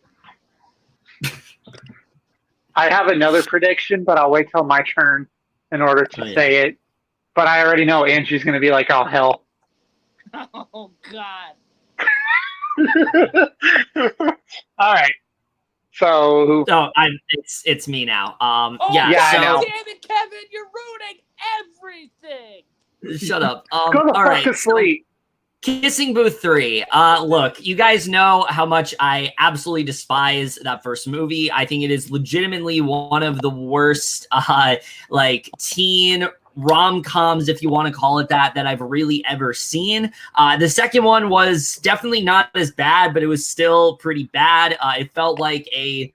I have another prediction, but I'll wait till my turn in order to say it. But I already know Angie's going to be like, oh, hell. Oh, God. All right. So it's me now. I know. Damn it, Kevin, you're ruining everything. Shut up. Go the fuck to sleep. Kissing Booth 3. Look, you guys know how much I absolutely despise that first movie. I think it is legitimately one of the worst, like teen rom-coms, if you want to call it that I've really ever seen. The second one was definitely not as bad, but it was still pretty bad. It felt like a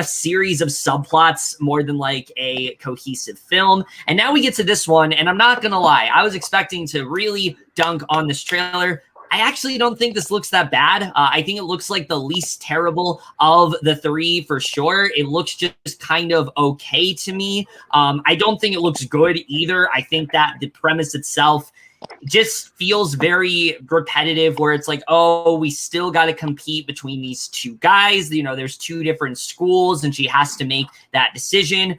series of subplots more than like a cohesive film. And now we get to this one, and I'm not gonna lie, I was expecting to really dunk on this trailer. I actually don't think this looks that bad. I think it looks like the least terrible of the 3 for sure. It looks just kind of okay to me. I don't think it looks good either. I think that the premise itself just feels very repetitive, where it's like, oh, we still got to compete between these two guys. You know, there's 2 different schools and she has to make that decision.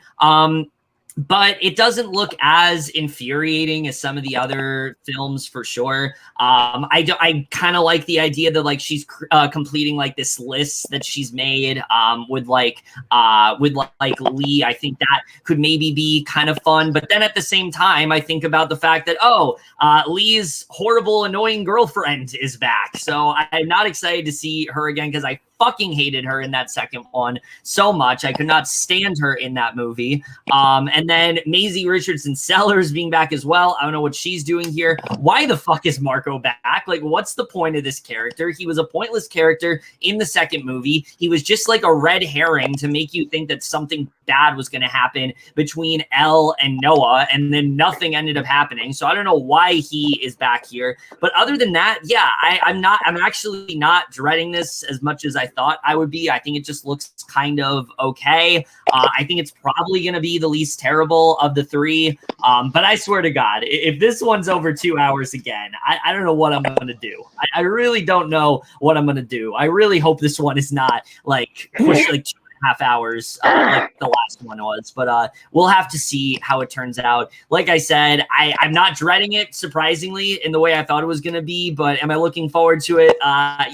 But it doesn't look as infuriating as some of the other films for sure. I kind of like the idea that like she's completing like this list that she's made with Lee. I think that could maybe be kind of fun. But then at the same time, I think about the fact that Lee's horrible, annoying girlfriend is back. So I'm not excited to see her again because I fucking hated her in that second one so much. I could not stand her in that movie. And then Maisie Richardson Sellers being back as well. I don't know what she's doing here. Why the fuck is Marco back? Like, what's the point of this character? He was a pointless character in the second movie. He was just like a red herring to make you think that something bad was going to happen between Elle and Noah, and then nothing ended up happening. So I don't know why he is back here. But other than that, yeah, I'm actually not dreading this as much as I thought I would be. I think it just looks kind of okay. I think it's probably going to be the least terrible of the three. But I swear to God, if this one's over 2 hours again, I don't know what I'm going to do. I really don't know what I'm going to do. I really hope this one is not like pushed like 2.5 hours like the last one was. But we'll have to see how it turns out. Like I said, I'm not dreading it, surprisingly, in the way I thought it was going to be. But am I looking forward to it? Yeah,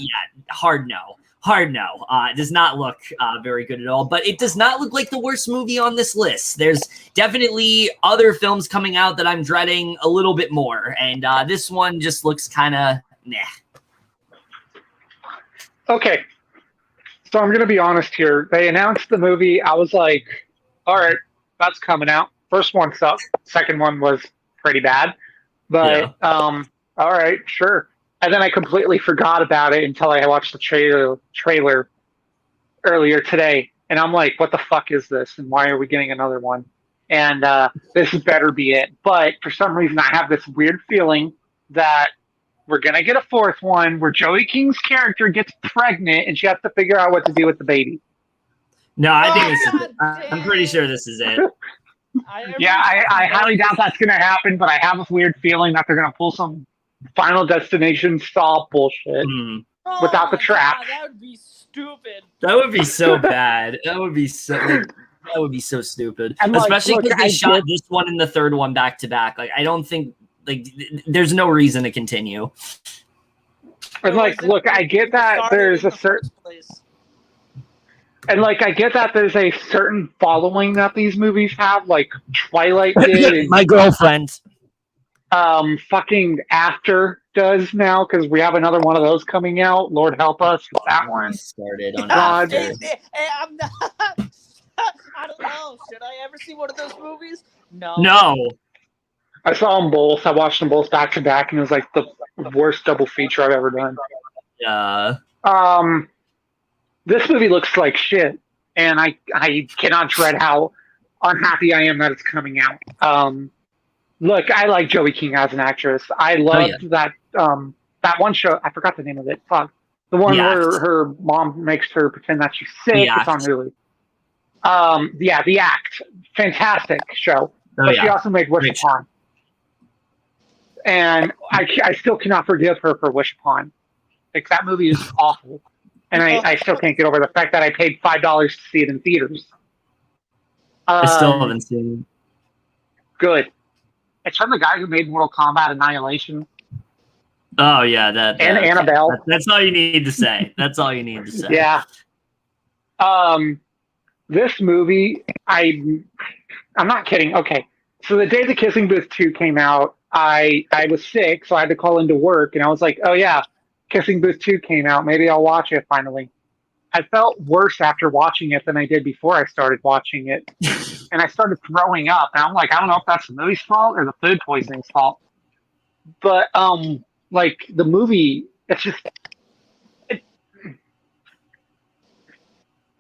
hard no. Hard no. It does not look very good at all, but it does not look like the worst movie on this list. There's definitely other films coming out that I'm dreading a little bit more, and this one just looks kind of nah. Okay, so I'm going to be honest here. They announced the movie. I was like, all right, that's coming out. First one sucked. Second one was pretty bad, but all right, sure. And then I completely forgot about it until I watched the trailer earlier today. And I'm like, what the fuck is this? And why are we getting another one? And this better be it. But for some reason, I have this weird feeling that we're going to get a fourth one where Joey King's character gets pregnant and she has to figure out what to do with the baby. No, I think this is it. I'm pretty sure this is it. I highly doubt that's going to happen, but I have a weird feeling that they're going to pull some Final Destination style bullshit without the trap. God, that would be stupid. That would be so bad. That would be so stupid. And especially because they shot this one and the third one back to back. Like, I don't think there's no reason to continue. And look, I get that there's a certain I get that there's a certain following that these movies have, like Twilight did. And my girlfriend. Fucking After does now, because we have another one of those coming out. Lord help us with that one. Started on God. I'm not. I don't know. Should I ever see one of those movies? No. I saw them both. I watched them both back to back, and it was like the worst double feature I've ever done. Yeah. This movie looks like shit, and I cannot dread how unhappy I am that it's coming out. Look, I like Joey King as an actress. I loved that one show. I forgot the name of it. Fuck. The one where her mom makes her pretend that she's sick. It's on Hulu. The Act. Fantastic show. But she also made Wish Upon. And I still cannot forgive her for Wish Upon. Like, that movie is awful. And I still can't get over the fact that I paid $5 to see it in theaters. I still haven't seen it. Good. It's from the guy who made Mortal Kombat Annihilation. Oh, yeah. And Annabelle. That's all you need to say. That's all you need to say. Yeah. This movie, I'm not kidding. Okay. So the day the Kissing Booth 2 came out, I was sick, so I had to call into work, and I was like, oh, yeah, Kissing Booth 2 came out. Maybe I'll watch it finally. I felt worse after watching it than I did before I started watching it. And I started throwing up. And I'm like, I don't know if that's the movie's fault or the food poisoning's fault. But, the movie, it's just...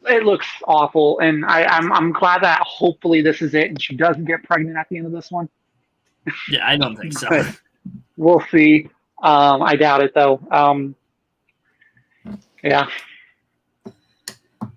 It looks awful. And I'm glad that hopefully this is it and she doesn't get pregnant at the end of this one. Yeah, I don't think so. We'll see. I doubt it, though. Yeah.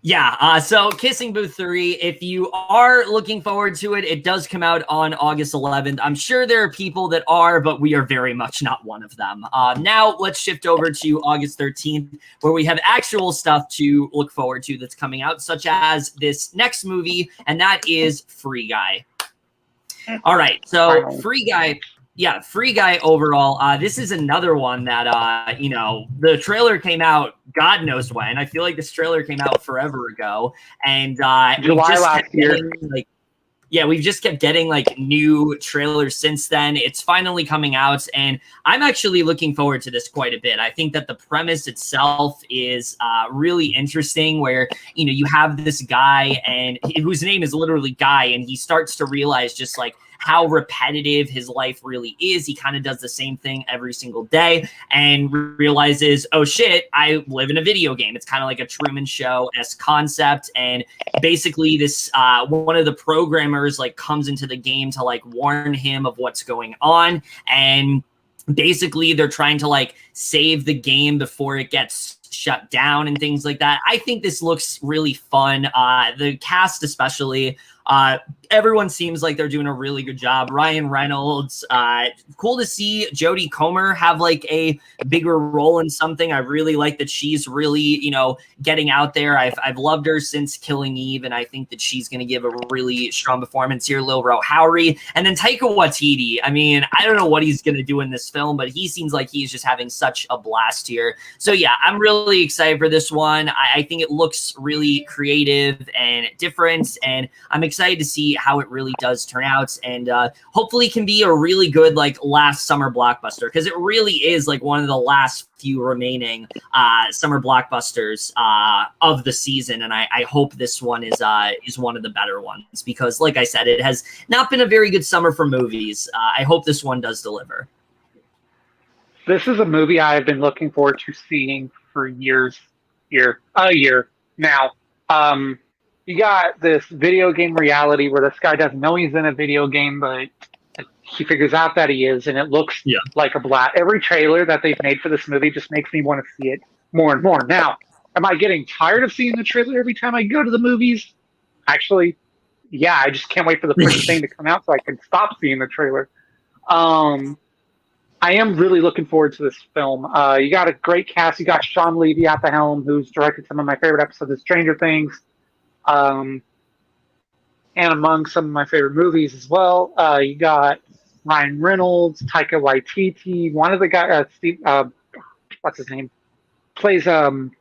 Yeah, so Kissing Booth 3, if you are looking forward to it, it does come out on August 11th. I'm sure there are people that are, but we are very much not one of them. Now, let's shift over to August 13th, where we have actual stuff to look forward to that's coming out, such as this next movie, and that is Free Guy. All right, so Free Guy... Yeah, Free Guy overall. This is another one that, the trailer came out God knows when. I feel like this trailer came out forever ago. And July last year. We've just kept getting new trailers since then. It's finally coming out, and I'm actually looking forward to this quite a bit. I think that the premise itself is really interesting, where you have this guy and whose name is literally Guy, and he starts to realize just how repetitive his life really is. He kind of does the same thing every single day and realizes, oh shit, I live in a video game. It's kind of like a Truman Show-esque concept. And basically this one of the programmers like comes into the game to like warn him of what's going on. And basically they're trying to like save the game before it gets shut down and things like that. I think this looks really fun. The cast especially, everyone seems like they're doing a really good job. Ryan Reynolds, cool to see Jodie Comer have like a bigger role in something. I really like that she's really, you know, getting out there. I've loved her since Killing Eve, and I think that she's going to give a really strong performance here. Lil Ro Howery, and then Taika Waititi. I mean, I don't know what he's going to do in this film, but he seems like he's just having such a blast here. So yeah, I'm really excited for this one. I think it looks really creative and different, and I'm excited to see how it really does turn out, and hopefully can be a really good like last summer blockbuster, because it really is like one of the last few remaining summer blockbusters of the season, and I hope this one is one of the better ones, because like I said, it has not been a very good summer for movies. I hope this one does deliver. This is a movie I have been looking forward to seeing for a year now. You got this video game reality where this guy doesn't know he's in a video game, but he figures out that he is, and it looks like a blast. Every trailer that they've made for this movie just makes me want to see it more and more. Now, am I getting tired of seeing the trailer every time I go to the movies? Actually, yeah, I just can't wait for the first thing to come out so I can stop seeing the trailer. I am really looking forward to this film. You got a great cast. You got Sean Levy at the helm, who's directed some of my favorite episodes of Stranger Things. And among some of my favorite movies as well, you got Ryan Reynolds, Taika Waititi, one of the guys, Steve, what's his name? He's in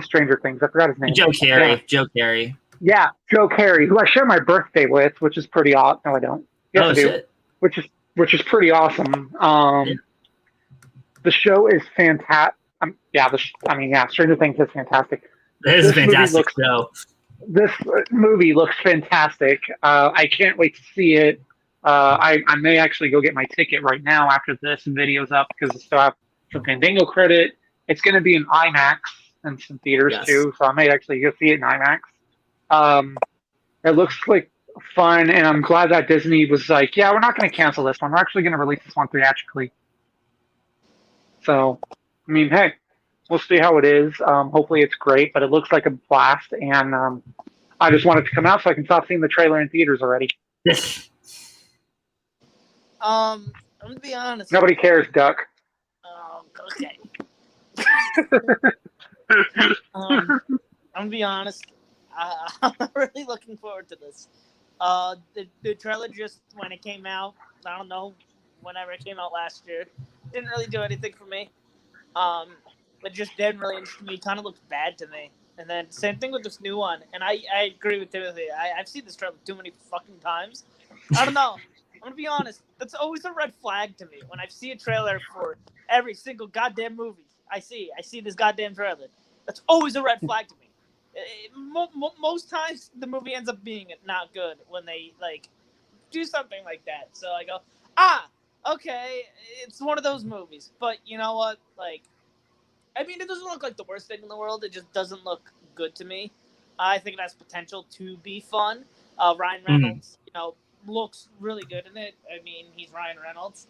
Stranger Things. I forgot his name. Joe Carey. Joe Carey. Yeah, Joe Carey, who I share my birthday with, which is pretty awesome. No, I don't. Yes, I do. Shit. Which is pretty awesome. The show is fantastic. Stranger Things is fantastic. It is a fantastic show. This movie looks fantastic. I can't wait to see it. I may actually go get my ticket right now after this video's up, because I still have some Fandango credit. It's going to be in IMAX and some theaters too, so I may actually go see it in IMAX. It looks like fun, and I'm glad that Disney was like, yeah, we're not going to cancel this one. We're actually going to release this one theatrically. So, I mean, hey, we'll see how it is. Hopefully it's great, but it looks like a blast, and I just want it to come out so I can stop seeing the trailer in theaters already. I'm going to be honest. Nobody cares, Duck. Okay. I'm going to be honest. I'm really looking forward to this. The trailer just, when it came out, I don't know, whenever it came out last year, didn't really do anything for me. It just didn't really interest me. Kind of looked bad to me. And then same thing with this new one. And I agree with Timothy. I've seen this trailer too many fucking times. I don't know. I'm going to be honest. That's always a red flag to me. When I see a trailer for every single goddamn movie I see this goddamn trailer. That's always a red flag to me. Most times the movie ends up being not good when they like do something like that. So I go, okay, it's one of those movies. But you know what? Like, I mean, it doesn't look like the worst thing in the world. It just doesn't look good to me. I think it has potential to be fun. Ryan Reynolds, looks really good in it. I mean, he's Ryan Reynolds.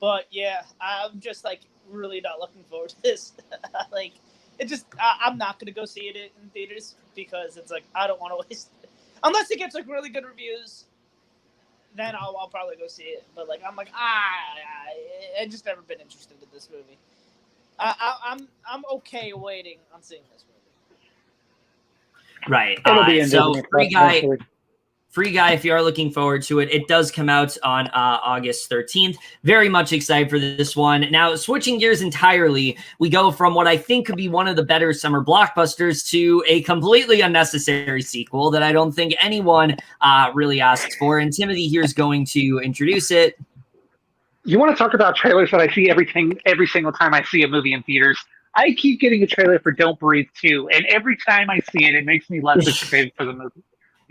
But yeah, I'm just like really not looking forward to this. Like, it just, I'm not going to go see it in theaters because it's like, I don't want to waste it. Unless it gets like really good reviews, then I'll probably go see it. But like, I'm like, I've just never been interested in this movie. I'm okay waiting on seeing this movie. Right. It'll be in so Disney Free Guy, if you are looking forward to it, it does come out on August 13th. Very much excited for this one. Now, switching gears entirely, we go from what I think could be one of the better summer blockbusters to a completely unnecessary sequel that I don't think anyone really asks for. And Timothy here is going to introduce it. You want to talk about trailers that I see every single time I see a movie in theaters? I keep getting a trailer for Don't Breathe 2, and every time I see it, it makes me less excited for the movie.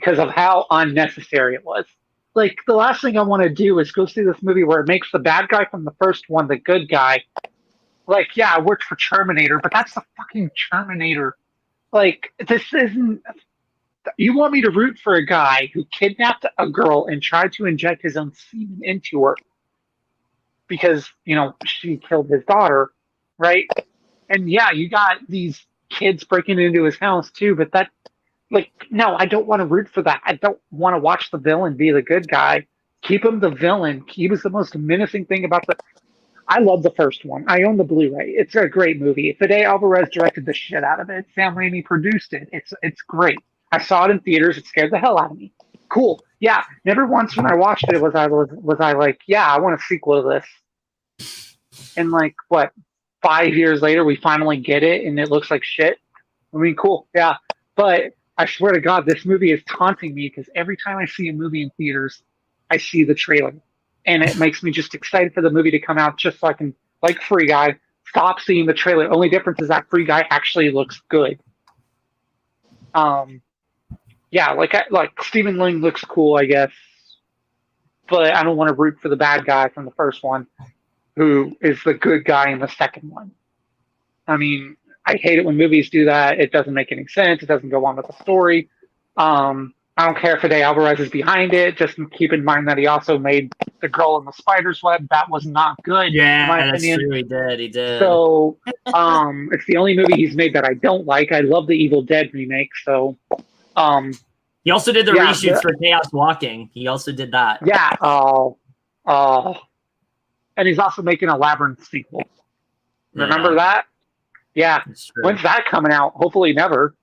because of how unnecessary it was. Like, the last thing I want to do is go see this movie where it makes the bad guy from the first one the good guy. Like, yeah, I worked for Terminator, but that's the fucking Terminator. Like, this isn't. You want me to root for a guy who kidnapped a girl and tried to inject his own semen into her because, she killed his daughter, right? And yeah, you got these kids breaking into his house too, but that, like, no, I don't want to root for that. I don't want to watch the villain be the good guy. Keep him the villain. He was the most menacing thing about the. I love the first one. I own the Blu-ray. It's a great movie. Fede Alvarez directed the shit out of it. Sam Raimi produced it. It's great. I saw it in theaters. It scared the hell out of me. Cool. Yeah. Never once when I watched it was I like, yeah, I want a sequel to this. And like, what, 5 years later, we finally get it, and it looks like shit. I mean, cool. Yeah. But I swear to God, this movie is taunting me because every time I see a movie in theaters, I see the trailer. And it makes me just excited for the movie to come out just so I can, like Free Guy, stop seeing the trailer. Only difference is that Free Guy actually looks good. Yeah, like Stephen Lang looks cool, I guess. But I don't want to root for the bad guy from the first one, who is the good guy in the second one. I mean, I hate it when movies do that. It doesn't make any sense. It doesn't go on with the story. I don't care if Fede Alvarez is behind it. Just keep in mind that he also made The Girl in the Spider's Web. That was not good. Yeah, in my that's opinion. true. He did. So, it's the only movie he's made that I don't like. I love the Evil Dead remake. So, he also did the reshoots for Chaos Walking. He also did that. Yeah. And he's also making a Labyrinth sequel. Remember that? Yeah. When's that coming out? Hopefully never.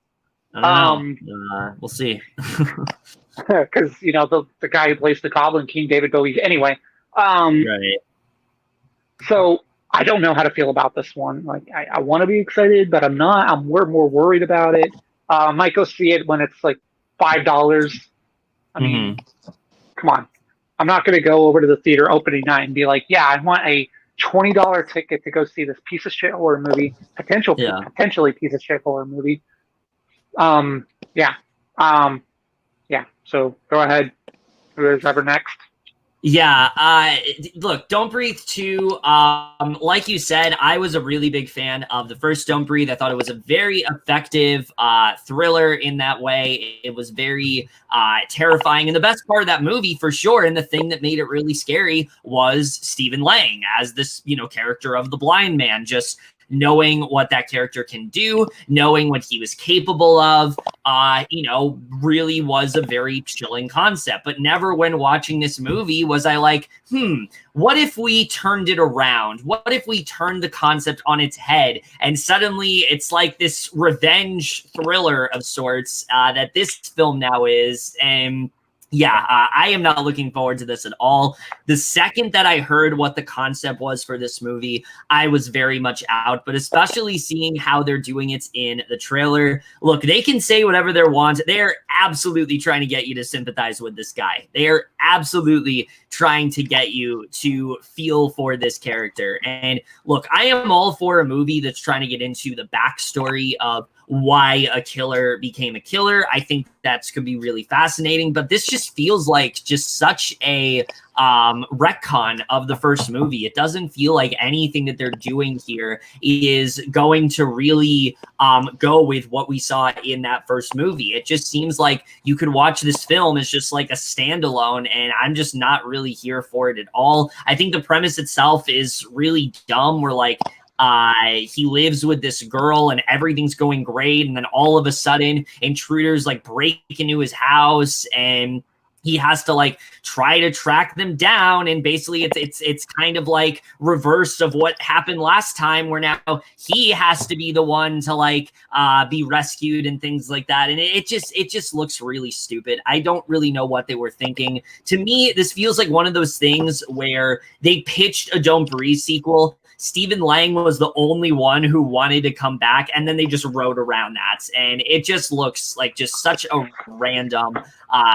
We'll see. Because the guy who plays the Goblin King, David Bowie. Anyway, right. So I don't know how to feel about this one. Like, I want to be excited, but I'm not. I'm more worried about it. Might go see it when it's like $5. I mean, come on. I'm not going to go over to the theater opening night and be like, yeah, I want a $20 ticket to go see this piece of shit horror movie, potentially piece of shit horror movie. Yeah. So go ahead. Who is ever next? Yeah. Look, Don't Breathe 2. Like you said, I was a really big fan of the first Don't Breathe. I thought it was a very effective thriller in that way. It was very terrifying. And the best part of that movie, for sure, and the thing that made it really scary was Stephen Lang as this, character of the blind man, just knowing what that character can do, knowing what he was capable of, really was a very chilling concept. But never when watching this movie was I like, what if we turned it around? What if we turned the concept on its head and suddenly it's like this revenge thriller of sorts that this film now is? And yeah, I am not looking forward to this at all. The second that I heard what the concept was for this movie, I was very much out, but especially seeing how they're doing it in the trailer. Look, they can say whatever they want. They're absolutely trying to get you to sympathize with this guy. They are absolutely trying to get you to feel for this character. And look, I am all for a movie that's trying to get into the backstory of why a killer became a killer. I think that's could be really fascinating, but this just feels like just such a retcon of the first movie. It doesn't feel like anything that they're doing here is going to really go with what we saw in that first movie. It just seems like you could watch this film as just like a standalone, and I'm just not really here for it at all. I think the premise itself is really dumb. We're like, he lives with this girl and everything's going great, and then all of a sudden intruders like break into his house and he has to like try to track them down, and basically it's kind of like reverse of what happened last time, where now he has to be the one to like be rescued and things like that. And it just looks really stupid. I don't really know what they were thinking. To me, this feels like one of those things where they pitched a Don't Breathe sequel. Stephen Lang was the only one who wanted to come back, and then they just wrote around that. And it just looks like just such a random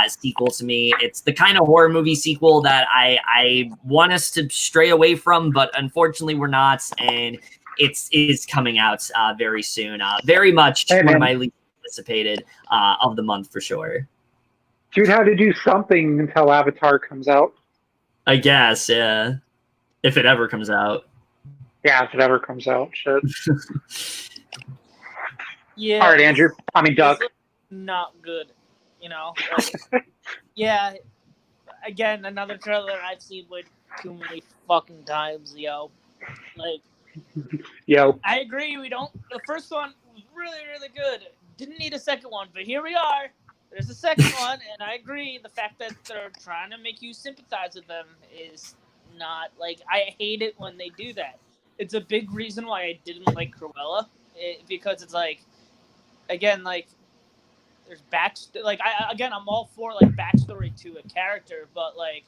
sequel to me. It's the kind of horror movie sequel that I want us to stray away from, but unfortunately we're not. And it is coming out very soon. Very much one of my least anticipated of the month for sure. Dude had to do something until Avatar comes out. I guess, yeah. If it ever comes out. Yeah, if it ever comes out. Shit. Yeah. All right, Andrew. I mean, Duck. Not good. You know? Like, yeah. Again, another trailer I've seen way too many fucking times, yo. Like, Yo. I agree. The first one was really, really good. Didn't need a second one, but here we are. There's a second one, and I agree. The fact that they're trying to make you sympathize with them is not like I hate it when they do that. It's a big reason why I didn't like Cruella, because it's like, again, like there's like I'm all for like backstory to a character, but like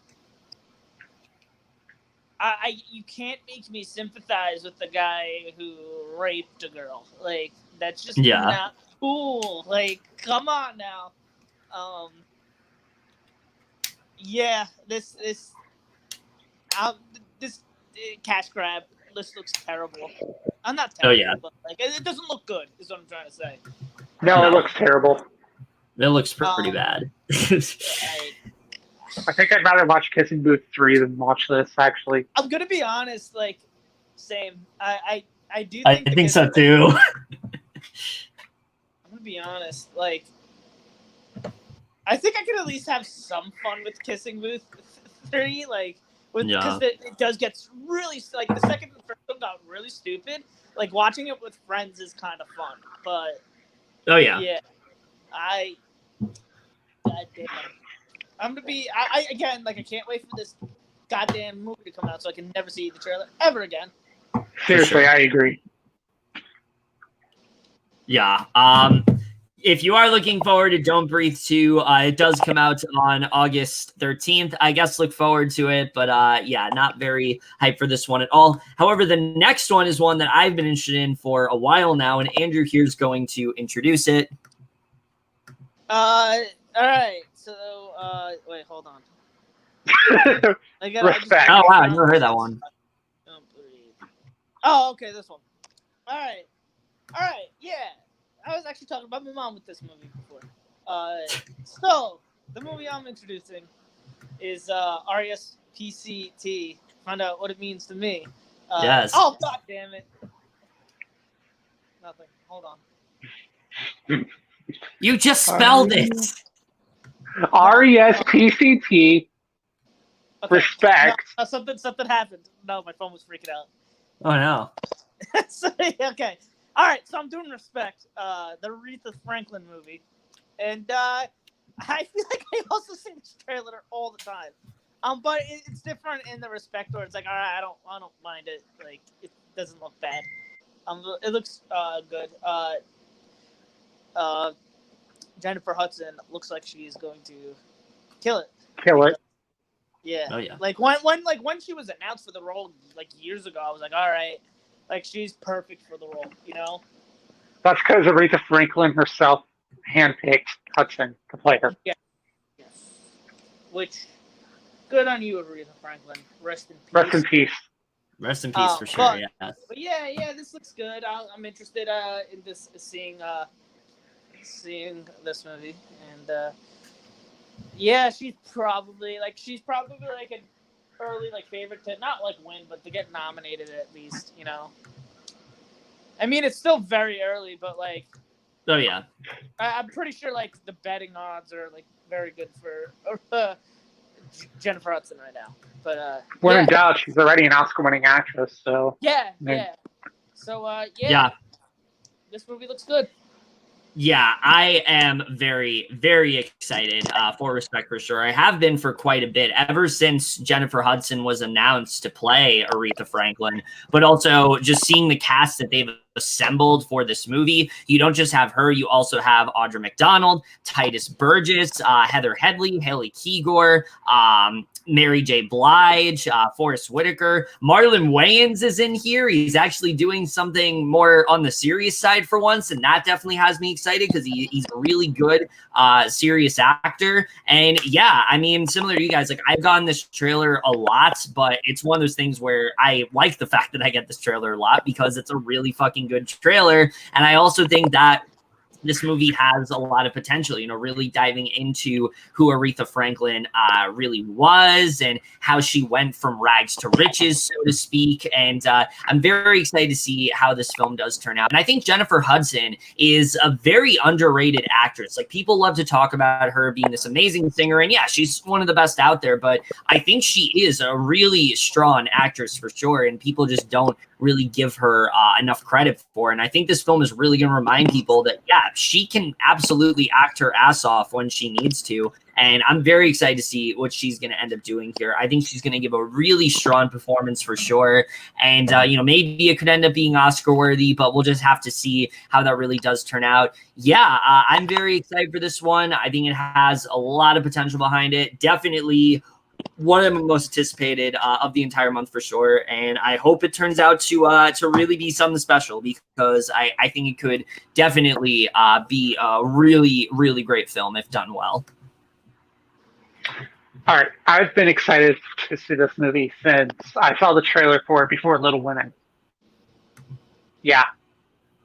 you can't make me sympathize with the guy who raped a girl. Like that's just not cool. Like come on now. Yeah, this cash grab. This looks terrible. I'm not terrible, but like it doesn't look good. Is what I'm trying to say. No, it looks terrible. It looks pretty bad. I think I'd rather watch Kissing Booth 3 than watch this. Actually, I'm gonna be honest. Like, same. I do. I think so too. I'm gonna be honest. Like, I think I could at least have some fun with Kissing Booth 3. Like, because it does get really like the second and first one got really stupid. Like watching it with friends is kind of fun, but yeah, goddamn. I'm gonna be. I again, like I can't wait for this goddamn movie to come out so I can never see the trailer ever again. Seriously, I agree. Yeah. If you are looking forward to Don't Breathe 2, it does come out on August 13th. I guess look forward to it, but yeah, not very hyped for this one at all. However, the next one is one that I've been interested in for a while now, and Andrew here's going to introduce it. All right. So, wait, hold on. Respect. Oh, wow, I never heard that one. Oh, okay, this one. All right, yeah. I was actually talking about my mom with this movie before. So, the movie I'm introducing is RESPCT. Find out what it means to me. Yes. Oh, god damn it. Nothing. Hold on. You just spelled it. RESPCT. Okay. Respect. No, something happened. No, my phone was freaking out. Oh, no. So, okay. All right, so I'm doing Respect, the Aretha Franklin movie, and I feel like I also see this trailer all the time. But it's different in the Respect where it's like, all right, I don't mind it. Like, it doesn't look bad. It looks good. Jennifer Hudson looks like she's going to kill it. Kill it. Yeah. Oh yeah. Like when she was announced for the role like years ago, I was like, all right, like she's perfect for the role, you know. That's because Aretha Franklin herself handpicked Hudson to play her. Yeah. Yes. Which, good on you, Aretha Franklin. Rest in peace. Rest in peace. Rest in peace for sure. Yeah. But yeah, this looks good. I'm interested in this seeing this movie, and yeah, she's probably like an early like favorite to not like win, but to get nominated at least, you know. I mean, it's still very early, but like, Oh yeah. I'm pretty sure like the betting odds are like very good for Jennifer Hudson right now. But when in doubt, she's already an Oscar-winning actress, so yeah. So yeah, this movie looks good. Yeah, I am very, very excited for Respect for sure. I have been for quite a bit ever since Jennifer Hudson was announced to play Aretha Franklin, but also just seeing the cast that they've assembled for this movie. You don't just have her, you also have Audra McDonald, Titus Burgess, Heather Headley, Haley Keegor, Mary J. Blige, Forrest Whitaker. Marlon Wayans is in here. He's actually doing something more on the serious side for once, and that definitely has me excited because he's a really good serious actor. And yeah, I mean, similar to you guys, like I've gotten this trailer a lot, but it's one of those things where I like the fact that I get this trailer a lot because it's a really fucking good trailer. And I also think that this movie has a lot of potential, you know, really diving into who Aretha Franklin really was and how she went from rags to riches, so to speak. And I'm very excited to see how this film does turn out. And I think Jennifer Hudson is a very underrated actress. Like, people love to talk about her being this amazing singer, and yeah, she's one of the best out there, but I think she is a really strong actress for sure, and people just don't really give her enough credit for. And I think this film is really going to remind people that, yeah, she can absolutely act her ass off when she needs to. And I'm very excited to see what she's going to end up doing here. I think she's going to give a really strong performance for sure. And, you know, maybe it could end up being Oscar worthy, but we'll just have to see how that really does turn out. Yeah, I'm very excited for this one. I think it has a lot of potential behind it. Definitely one of the most anticipated of the entire month for sure, and I hope it turns out to really be something special, because I think it could definitely be a really, really great film if done well. All right, I've been excited to see this movie since I saw the trailer for it before Little Women. Yeah,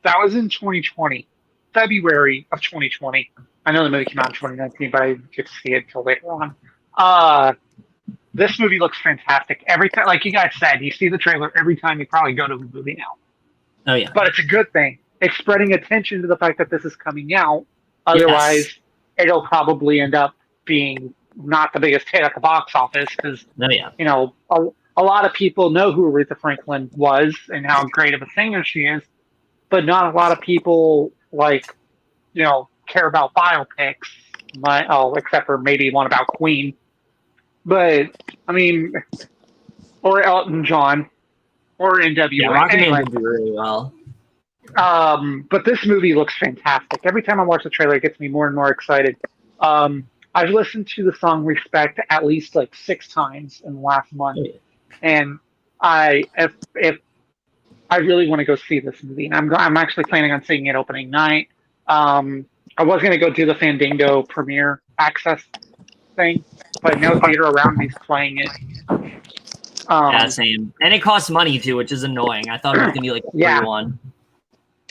that was in 2020, February of 2020. I know the movie came out in 2019, but I didn't get to see it until later on. This movie looks fantastic. Every time, like you guys said, you see the trailer every time you probably go to the movie now. Oh, yeah. But it's a good thing. It's spreading attention to the fact that this is coming out. Otherwise, it'll probably end up being not the biggest hit at the box office, because, you know, a lot of people know who Aretha Franklin was and how great of a singer she is, but not a lot of people, like, you know, care about biopics, except for maybe one about Queen. But, I mean, or Elton John, or NWA. Yeah, Rocketman would do really well. But this movie looks fantastic. Every time I watch the trailer, it gets me more and more excited. I've listened to the song Respect at least like 6 times in the last month. And if I really want to go see this movie, and I'm actually planning on seeing it opening night. I was going to go do the Fandango premiere access thing, but no theater around me is playing it. Yeah, same. And it costs money too, which is annoying. I thought it was gonna be like a free one.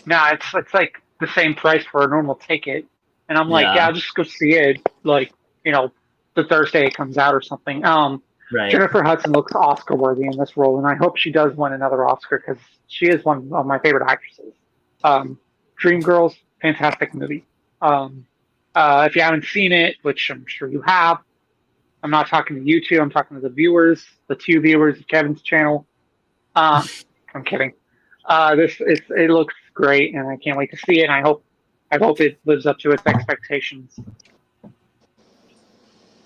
No, it's like the same price for a normal ticket, and I'm like, yeah, I'll just go see it. Like, you know, the Thursday it comes out or something. Right. Jennifer Hudson looks Oscar worthy in this role, and I hope she does win another Oscar, because she is one of my favorite actresses. Dreamgirls, fantastic movie. If you haven't seen it, which I'm sure you have, I'm not talking to you two, I'm talking to the viewers, the 2 viewers of Kevin's channel. I'm kidding. It looks great, and I can't wait to see it, and I hope it lives up to its expectations.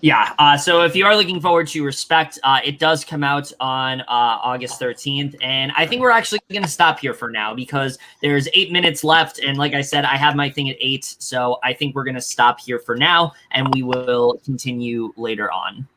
Yeah, so if you are looking forward to Respect, it does come out on August 13th, and I think we're actually going to stop here for now, because there's 8 minutes left, and like I said, I have my thing at 8, so I think we're going to stop here for now, and we will continue later on.